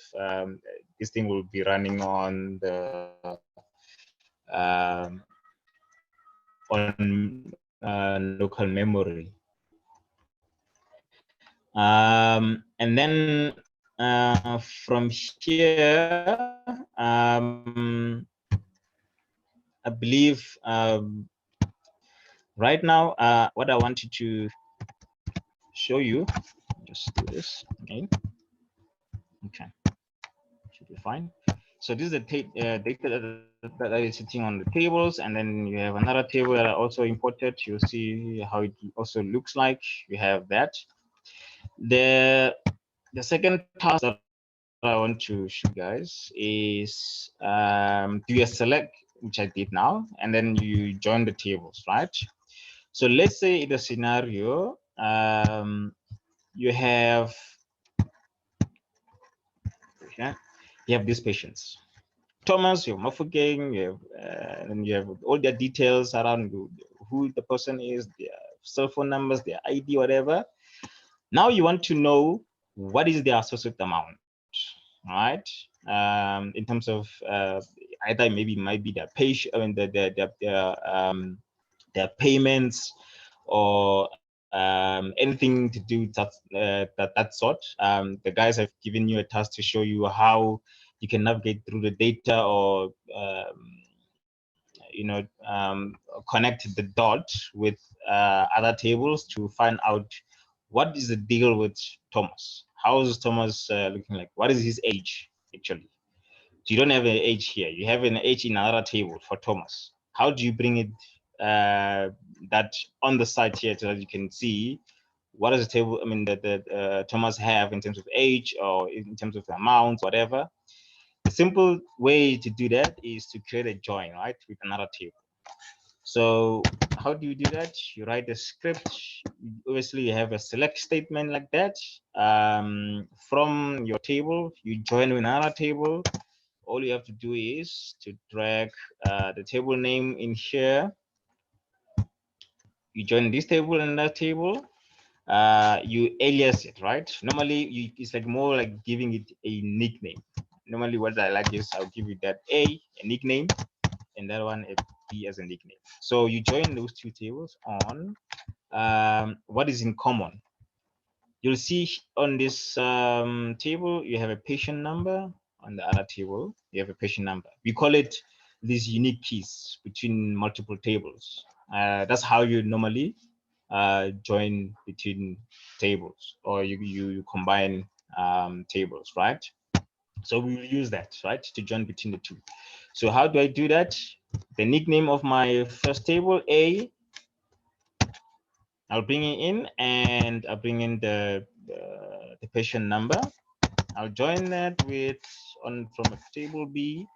this thing will be running on the local memory. And then from here, I believe right now, what I wanted to show you, just do this again. Okay, should be fine. So this is the data that is sitting on the tables, and then you have another table that I also imported. You'll see how it also looks like. You have that. The second task that I want to show you guys is do a select, which I did now, and then you join the tables, right? So let's say in the scenario, you have these patients. Thomas, you have Mafugeng, you have, and you have all their details around who the person is, their cell phone numbers, their ID, whatever. Now you want to know what is their associated amount, right? In terms of either maybe it might be their their payments or anything to do with that sort. The guys have given you a task to show you how you can navigate through the data or connect the dot with other tables to find out what is the deal with Thomas. How is Thomas looking like? What is his age actually? So you don't have an age here. You have an age in another table for Thomas. How do you bring it that on the side here so that you can see what is the table? I mean, that Thomas have in terms of age or in terms of the amount, whatever. The simple way to do that is to create a join, right, with another table. So how do you do that? You write a script. Obviously, you have a select statement like that. From your table, you join with another table. All you have to do is to drag the table name in here. You join this table and that table. You alias it, right? Normally, it's like more like giving it a nickname. Normally, what I like is I'll give it that a nickname, and that one a B as a nickname. So you join those two tables on what is in common. You'll see on this table, you have a patient number. On the other table, you have a patient number. We call it these unique keys between multiple tables. That's how you normally join between tables, or you combine tables, right? So we will use that, right, to join between the two. So how do I do that? The nickname of my first table, A, I'll bring it in, and I'll bring in the patient number. I'll join that with from a table B,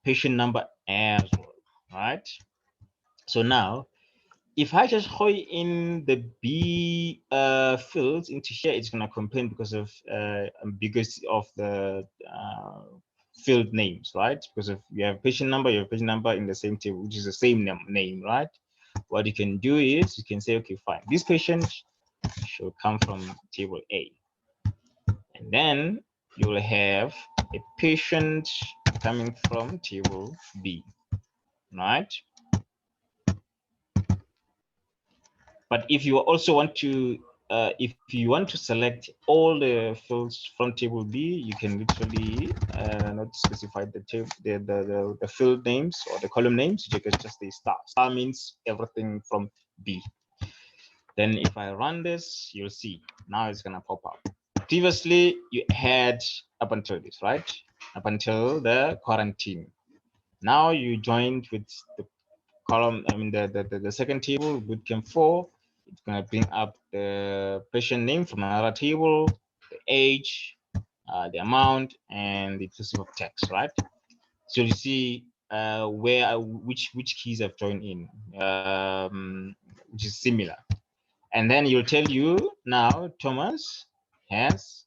patient number as well, right? So now, if I just hold in the B fields into here, it's gonna complain because of the field names, right? Because if you have patient number, you have patient number in the same table, which is the same name, right? What you can do is you can say, okay, fine, this patient should come from table A, and then you will have a patient coming from table B, right? But if you also want to, if you want to select all the fields from table B, you can literally not specify the table, the field names or the column names. You can just say star. Star means everything from B. Then if I run this, you'll see now it's gonna pop up. Previously, you had up until this, right? Up until the quarantine. Now you joined with the column, I mean the second table, bootcamp 4. It's gonna bring up the patient name from another table, the age, the amount, and the inclusive of text, right? So you see which keys I've joined in, which is similar. And then you'll tell you now Thomas is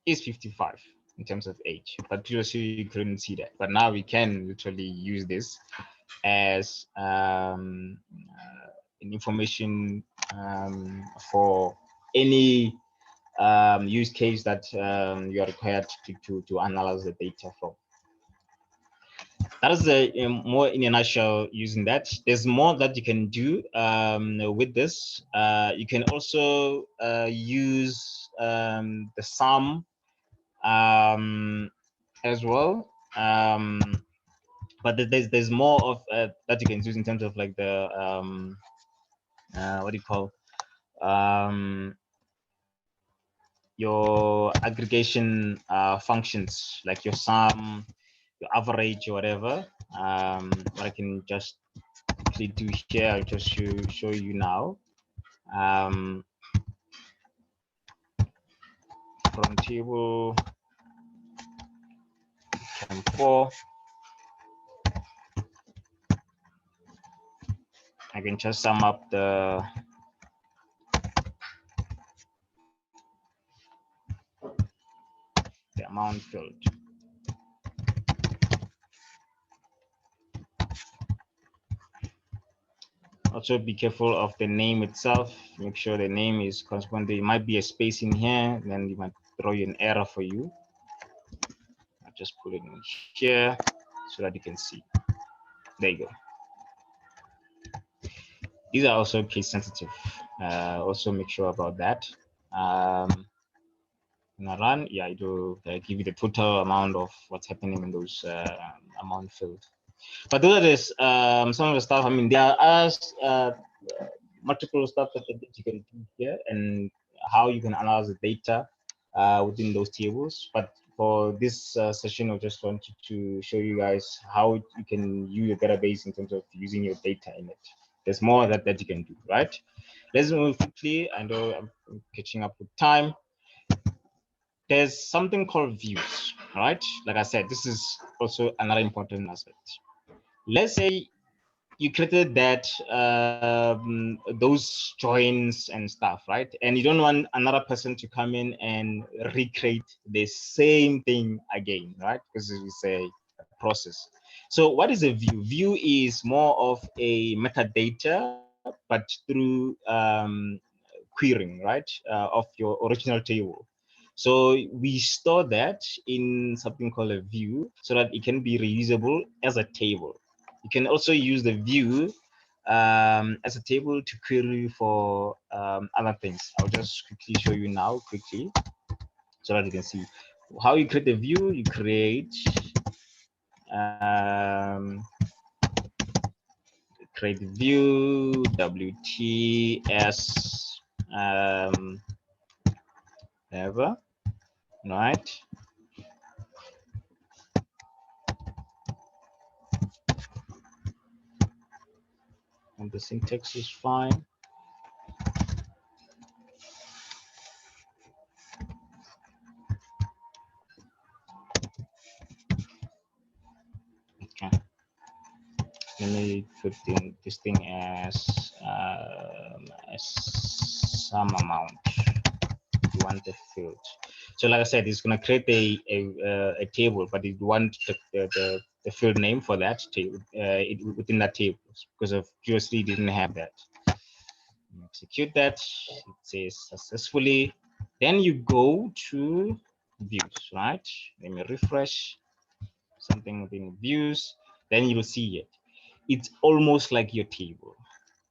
55 in terms of age, but previously you couldn't see that. But now we can literally use this as an information for any use case that you are required to analyze the data from. That is more in a nutshell using that. There's more that you can do with this. You can also use the sum as well. But there's more of that you can use in terms of like the what do you call your aggregation functions, like your sum, your average, or whatever. What I can just actually do here, I'll just show you now. From table 4, I can just sum up the amount filled. Also be careful of the name itself. Make sure the name is corresponding. There might be a space in here, then you might throw you an error for you. I'll just put it in here so that you can see. There you go. These are also case sensitive. Also make sure about that. Run, yeah, it will give you the total amount of what's happening in those amount field. But those are this, some of the stuff. I mean, there are multiple stuff that you can do here and how you can analyze the data within those tables. But for this session, I just wanted to show you guys how you can use your database in terms of using your data in it. There's more that you can do, right? Let's move quickly. I know I'm catching up with time. There's something called views, right? Like I said, this is also another important aspect. Let's say you created that those joins and stuff, right? And you don't want another person to come in and recreate the same thing again, right? Because it's a process. So what is a view? View is more of a metadata, but through querying, right, of your original table. So we store that in something called a view so that it can be reusable as a table. You can also use the view as a table to query for other things. I'll just quickly show you now, so that you can see how you create the view. You create view WTS whatever, right? And the syntax is fine. Okay. Let me put in this thing as some amount. You want the field. So like I said, it's going to create a table, but you want the field name for that table within that table, because of previously didn't have that. Execute that. It says successfully. Then you go to views, right? Let me refresh something within views. Then you'll see it. It's almost like your table,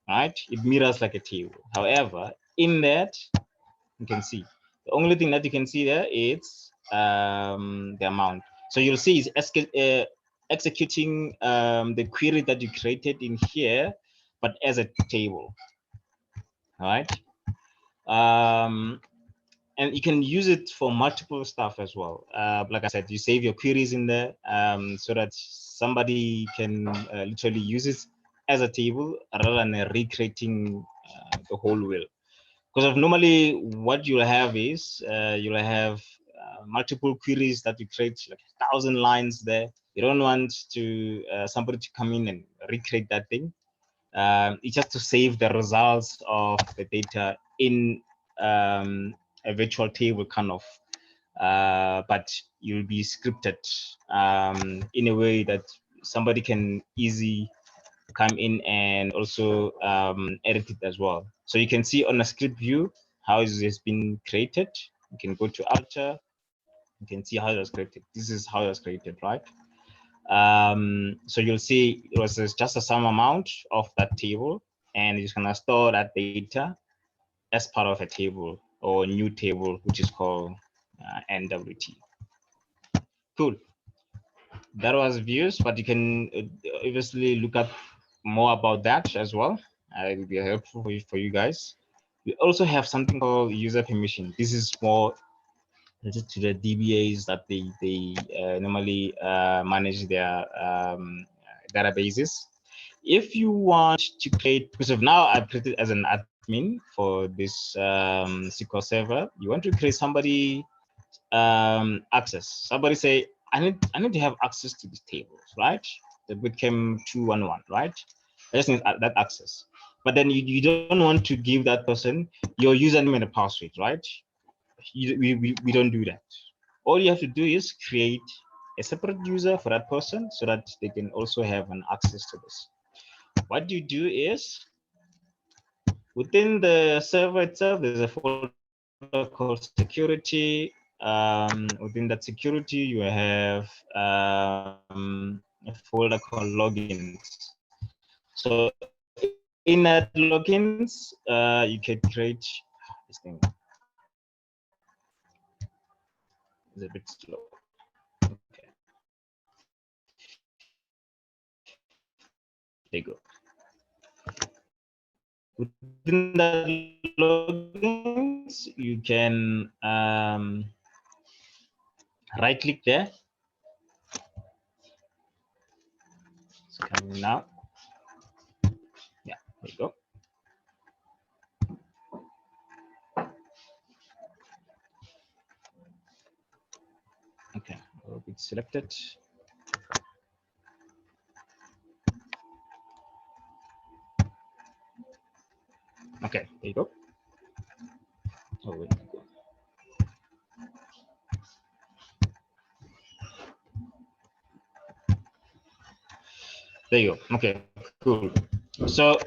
right? It mirrors like a table. However, in that, you can see the only thing that you can see there is the amount. So you'll see is executing the query that you created in here, but as a table. All right. And you can use it for multiple stuff as well. Like I said, you save your queries in there so that somebody can literally use it as a table rather than recreating the whole wheel. Because normally what you'll have is you'll have multiple queries that you create, like 1,000 lines there. You don't want to somebody to come in and recreate that thing. It's just to save the results of the data in a virtual table kind of, but you'll be scripted in a way that somebody can easily come in and also edit it as well. So you can see on a script view how it has been created. You can go to alter. You can see how it was created. This is how it was created, right? So you'll see it was just a sum amount of that table, and it's gonna store that data as part of a table or a new table, which is called NWT. Cool. That was views, but you can obviously look up more about that as well. It will be helpful for you guys. We also have something called user permission. This is more related to the DBAs that they normally manage their databases. If you want to create, because of now I've created as an admin for this SQL Server, you want to create somebody access. Somebody say, I need to have access to these tables, right? That became 211, right? I just need that access. But then you don't want to give that person your username and a password, right? We don't do that. All you have to do is create a separate user for that person so that they can also have an access to this. What you do is Within the server itself, there's a folder called security. Within that security, you have a folder called logins. So in that logins, you can create this thing. It's a bit slow. Okay. There you go. Within the logins, you can right click there. It's coming now. Yeah, there you go. Okay, it's selected. Okay, there you go. Oh, wait. There you go. Okay, cool. So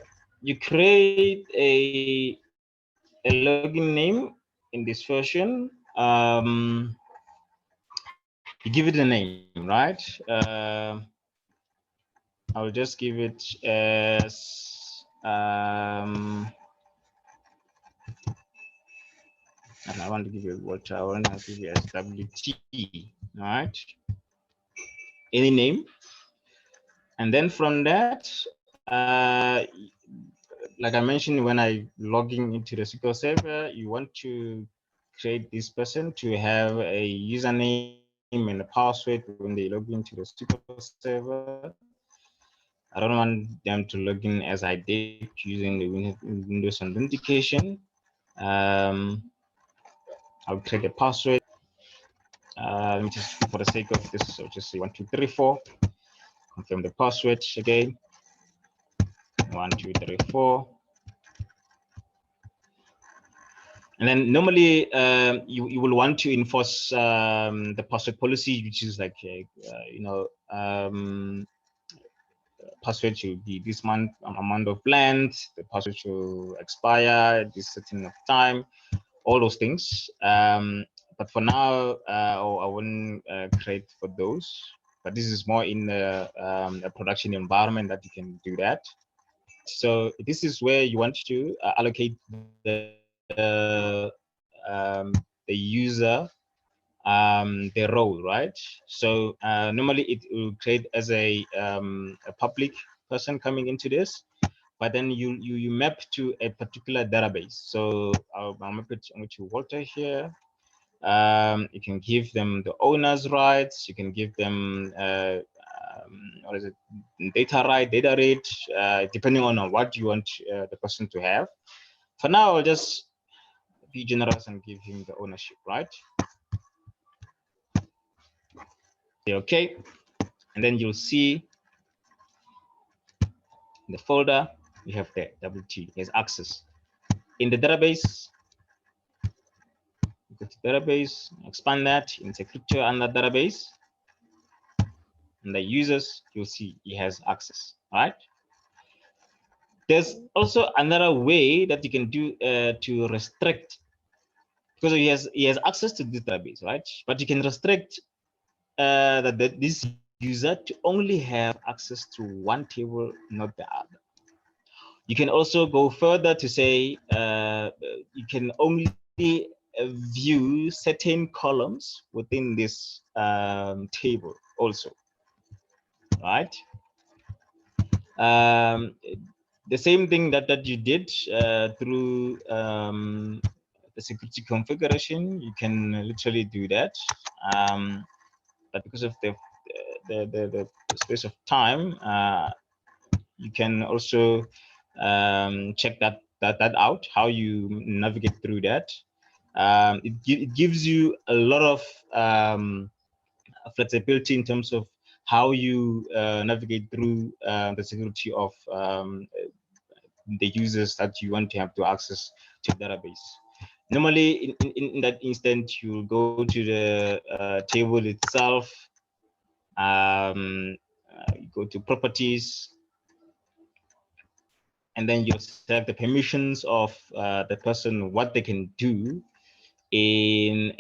you create a login name in this version. You give it a name, right? I'll just give it as and I want to give you what I want to give you as WT, right? Any name, and then from that, like I mentioned, when I logging into the SQL Server, you want to create this person to have a username and a password when they log into the SQL Server. I don't want them to log in as I did using the Windows Authentication. I'll create a password, which is for the sake of this, so just say 1, 2, 3, 4. Confirm the password again. 1, 2, 3, 4. And then normally you will want to enforce the password policy, which is like password should be this month amount of length, the password should expire this certain of time, all those things. But for now, I wouldn't create for those. But this is more in a production environment that you can do that. So this is where you want to allocate the user the role, right? So normally it will create as a public person coming into this, but then you map to a particular database. So I'll map it to Walter here. You can give them the owner's rights. You can give them what is it, data right, data rate, depending on what you want the person to have. For now, I'll just be generous and give him the ownership, right? Okay, and then you'll see in the folder we have the WT as access. In the database, go to database, expand that, insert crypto under database, and the users, you'll see he has access, right? There's also another way that you can do to restrict, because he has access to this database, right? But you can restrict this user to only have access to one table, not the other. You can also go further to say you can only view certain columns within this table also, right? The same thing that you did through the security configuration, you can literally do that. But because of the space of time, you can also check that out, how you navigate through that. It gives you a lot of flexibility in terms of how you navigate through the security of the users that you want to have to access to the database. Normally, in that instant, you go to the table itself, you go to properties, and then you select the permissions of the person, what they can do in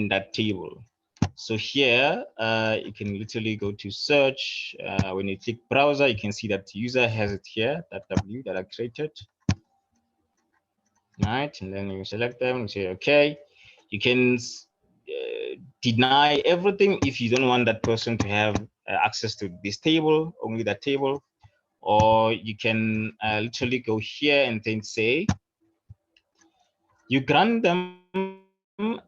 that table. So here you can literally go to search. When you click browser, you can see that the user has it here, that W that I created. Right, and then you select them and say okay. You can deny everything if you don't want that person to have access to this table, only that table. Or you can literally go here and then say you grant them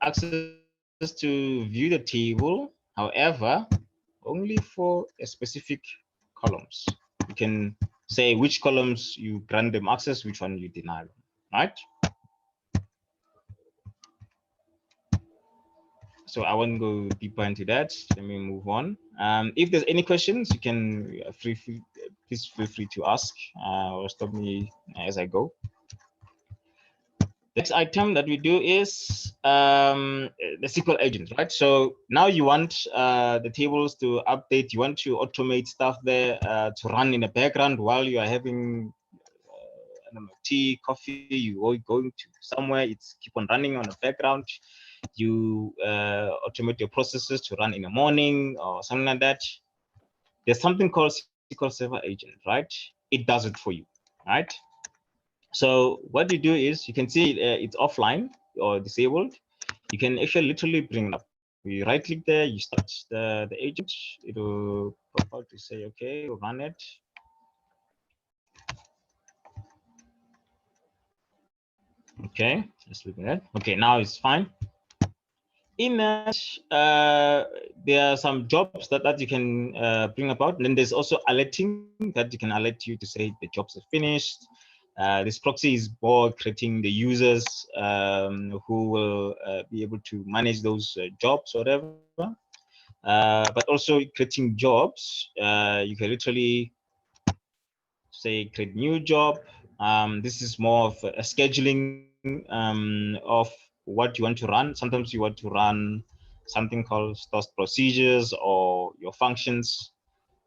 access to view the table, however, only for a specific columns. You can say which columns you grant them access, which one you deny them, right? So I won't go deeper into that. Let me move on. If there's any questions, you can please feel free to ask or stop me as I go. The next item that we do is the SQL agent, right? So now you want the tables to update. You want to automate stuff there to run in the background while you are having I don't know, tea, coffee. You are going to somewhere. It's keep on running on the background. You automate your processes to run in the morning or something like that. There's something called SQL Server agent, right? It does it for you, right? So what you do is you can see it's offline or disabled. You can actually literally bring it up. You right click there, you start the agent, it'll pop out to say, okay, we'll run it. Okay, let's look at that. Okay, now it's fine. In that, there are some jobs that you can bring about. And then there's also alerting that you can alert you to say the jobs are finished. This proxy is for creating the users who will be able to manage those jobs or whatever. But also creating jobs, you can literally say create new job. This is more of a scheduling of what you want to run. Sometimes you want to run something called stored procedures or your functions,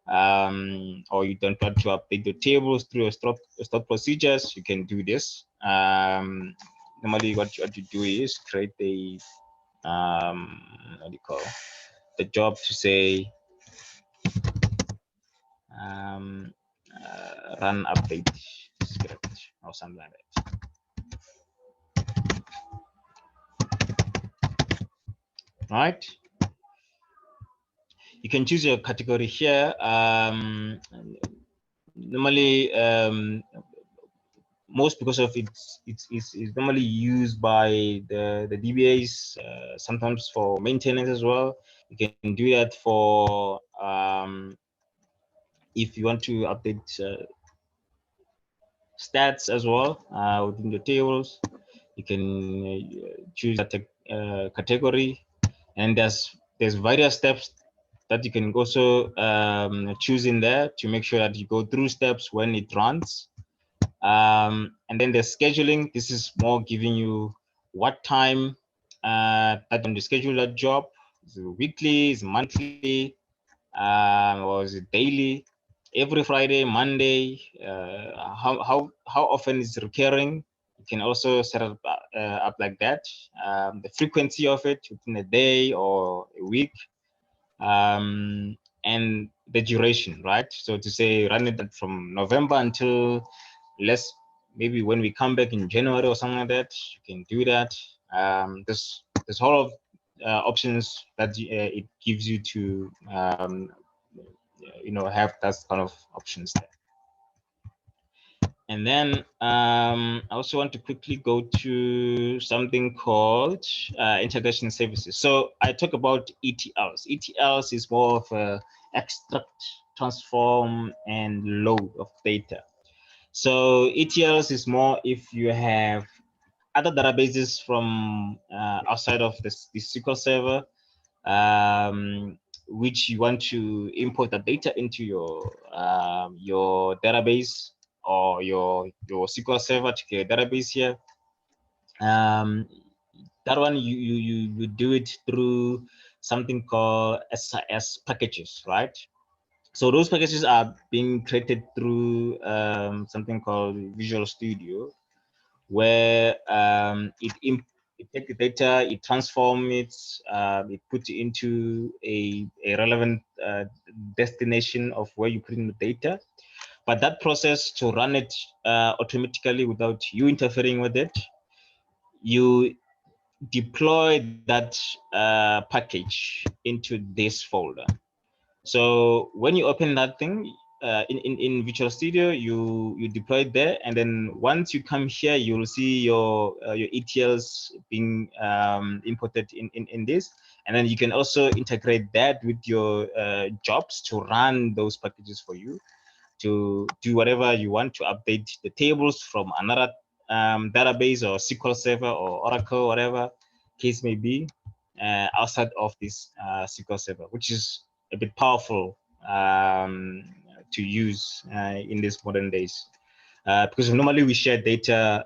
or you don't want to update the tables through your stored procedures. You can do this. Normally, what you do is create a what do you call the job to say run update script or something like that. Right, you can choose your category here. Normally most because of it's normally used by the DBAs, sometimes for maintenance as well. You can do that for if you want to update stats as well within the tables. You can choose that category, and there's various steps that you can also choose in there to make sure that you go through steps when it runs. And then the scheduling, this is more giving you what time that when you schedule that job. Is it weekly, is it monthly, or is it daily? Every Friday, Monday, how often is it recurring? You can also set it up like that. The frequency of it within a day or a week, and the duration, right? So to say run it from November until maybe when we come back in January or something like that, you can do that. There's whole of options that it gives you to have that kind of options there. And then I also want to quickly go to something called integration services. So I talk about ETLs. ETLs is more of a extract, transform, and load of data. So ETLs is more if you have other databases from outside of the SQL Server, which you want to import the data into your database or your SQL Server to create a database here. That one you do it through something called SIS packages, right? So those packages are being created through something called Visual Studio, where it takes the data, it transforms it, it puts it into a relevant destination of where you put in the data. But that process, to run it automatically without you interfering with it, you deploy that package into this folder. So when you open that thing in Visual Studio, you deploy it there, and then once you come here, you will see your ETLs being imported in this, and then you can also integrate that with your jobs to run those packages for you, to do whatever you want, to update the tables from another database or SQL Server or Oracle, whatever case may be, outside of this SQL Server, which is a bit powerful to use in these modern days. Because normally we share data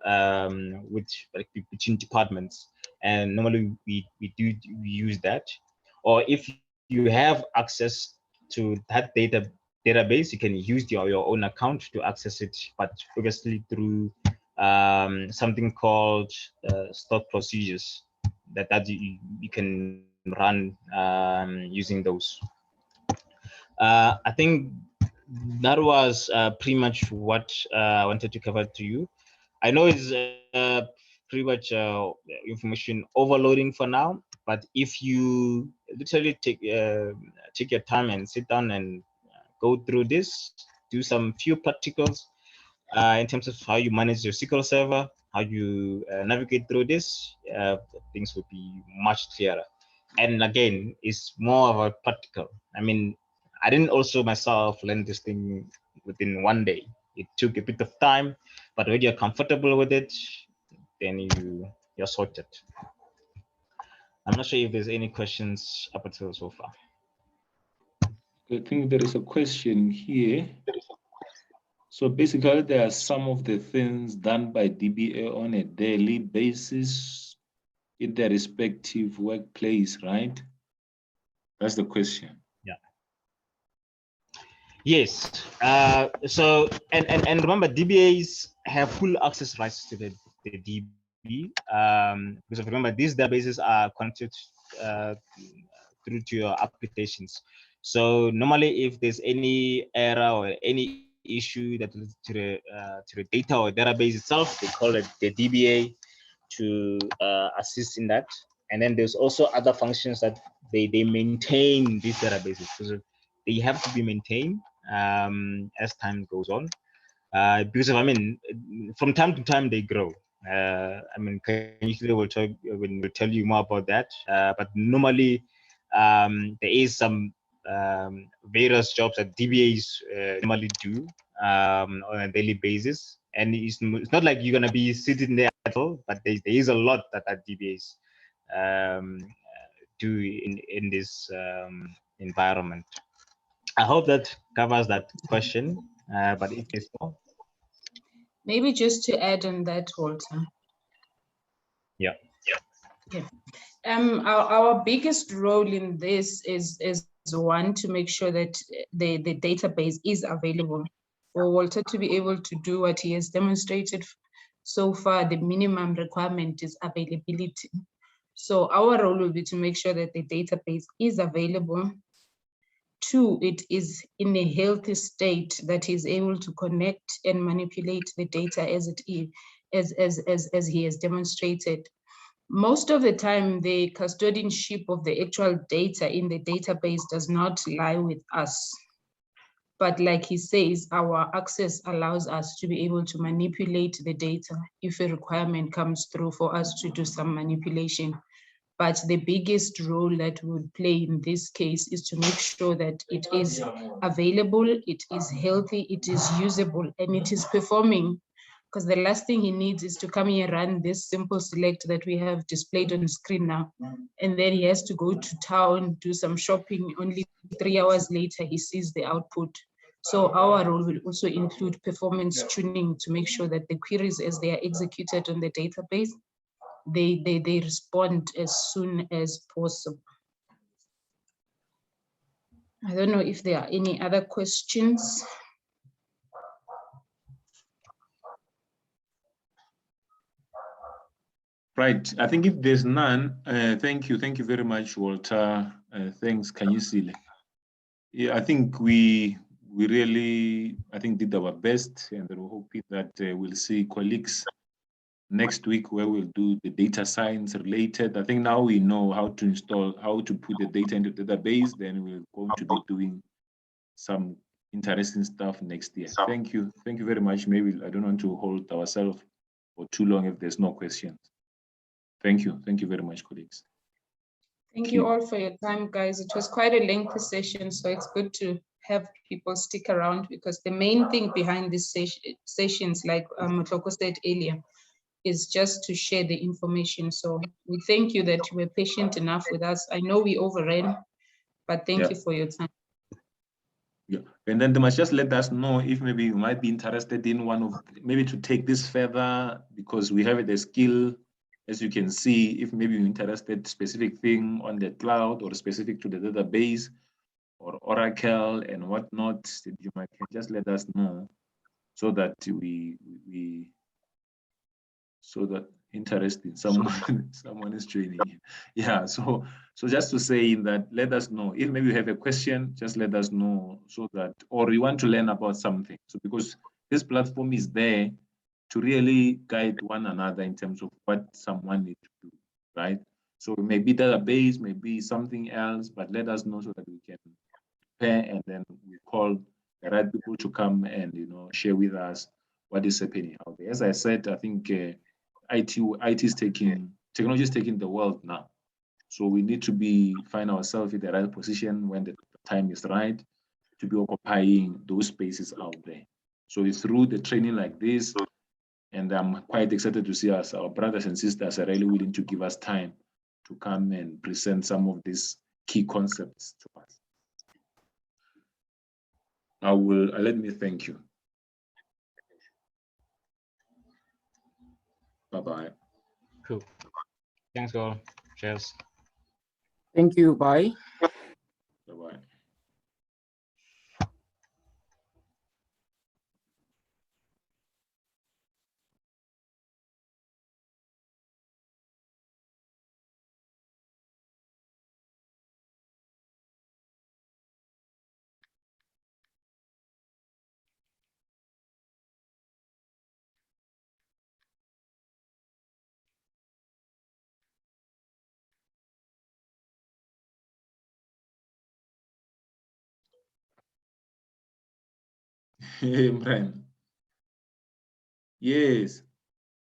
with, like, between departments, and normally we use that. Or if you have access to that database, you can use your own account to access it, but obviously through something called stored procedures that you can run using those. I think that was pretty much what I wanted to cover to you. I know it's pretty much information overloading for now, but if you literally take your time and sit down and go through this, do some few practicals in terms of how you manage your SQL Server, how you navigate through this, things will be much clearer. And again, it's more of a practical. I mean, I didn't also myself learn this thing within one day. It took a bit of time, but when you're comfortable with it, then you're sorted. I'm not sure if there's any questions up until so far. I think there is a question here. So basically, there are some of the things done by DBA on a daily basis in their respective workplace, right? That's the question. Yeah. Yes. So and remember, DBAs have full access rights to the DB. Because remember, these databases are connected through to your applications. So normally, if there's any error or any issue that leads to the data or database itself, they call it the DBA to assist in that. And then there's also other functions that they maintain these databases, because they have to be maintained as time goes on. Because I mean, from time to time they grow. I mean, usually we'll tell you more about that. But normally, there is some various jobs that DBAs normally do on a daily basis, and it's not like you're gonna be sitting there at all. But there is a lot that DBAs do in this environment. I hope that covers that question. But if there's more. Maybe just to add on that, Walter. Yeah. Our biggest role in this is one, to make sure that the database is available for Walter to be able to do what he has demonstrated so far. The minimum requirement is availability. So our role will be to make sure that the database is available. Two, it is in a healthy state that he's able to connect and manipulate the data as it is, as he has demonstrated. Most of the time, the custodianship of the actual data in the database does not lie with us. But like he says, our access allows us to be able to manipulate the data if a requirement comes through for us to do some manipulation. But the biggest role that we would play in this case is to make sure that it is available, it is healthy, it is usable, and it is performing. Because the last thing he needs is to come here and run this simple select that we have displayed on the screen now. And then he has to go to town, do some shopping. Only 3 hours later, he sees the output. So our role will also include performance tuning to make sure that the queries, as they are executed on the database, they respond as soon as possible. I don't know if there are any other questions. Right. I think if there's none, thank you. Thank you very much, Walter. Thanks, Kanyisile. Yeah, I think we really, I think, did our best, and we're hoping that we'll see colleagues next week where we'll do the data science related. I think now we know how to install, how to put the data into the database, then we're going to be doing some interesting stuff next year. Thank you. Thank you very much. Maybe I don't want to hold ourselves for too long if there's no questions. Thank you. Thank you very much, colleagues. Thank you all for your time, guys. It was quite a lengthy session, so it's good to have people stick around, because the main thing behind these sessions, like Motoko said earlier, is just to share the information. So we thank you that you were patient enough with us. I know we overran, but thank you for your time. Yeah, and then they must just let us know if maybe you might be interested in one of, maybe to take this further, because we have the skill, as you can see, if maybe you're interested specific thing on the cloud or specific to the database or Oracle and whatnot, you might can just let us know, so that so that interesting someone is training. Yeah, so just to say that, let us know if maybe you have a question, just let us know, so that, or you want to learn about something. So because this platform is there to really guide one another in terms of what someone needs to do, right? So maybe database, maybe something else, but let us know so that we can prepare, and then we call the right people to come and share with us what is happening out there. As I said, I think IT is technology is taking the world now. So we need to find ourselves in the right position when the time is right to be occupying those spaces out there. So it's through the training like this, and I'm quite excited to see our brothers and sisters are really willing to give us time to come and present some of these key concepts to us. Let me thank you. Bye-bye. Cool. Thanks all. Cheers. Thank you. Bye. Bye-bye. Hey, Brian. Yes.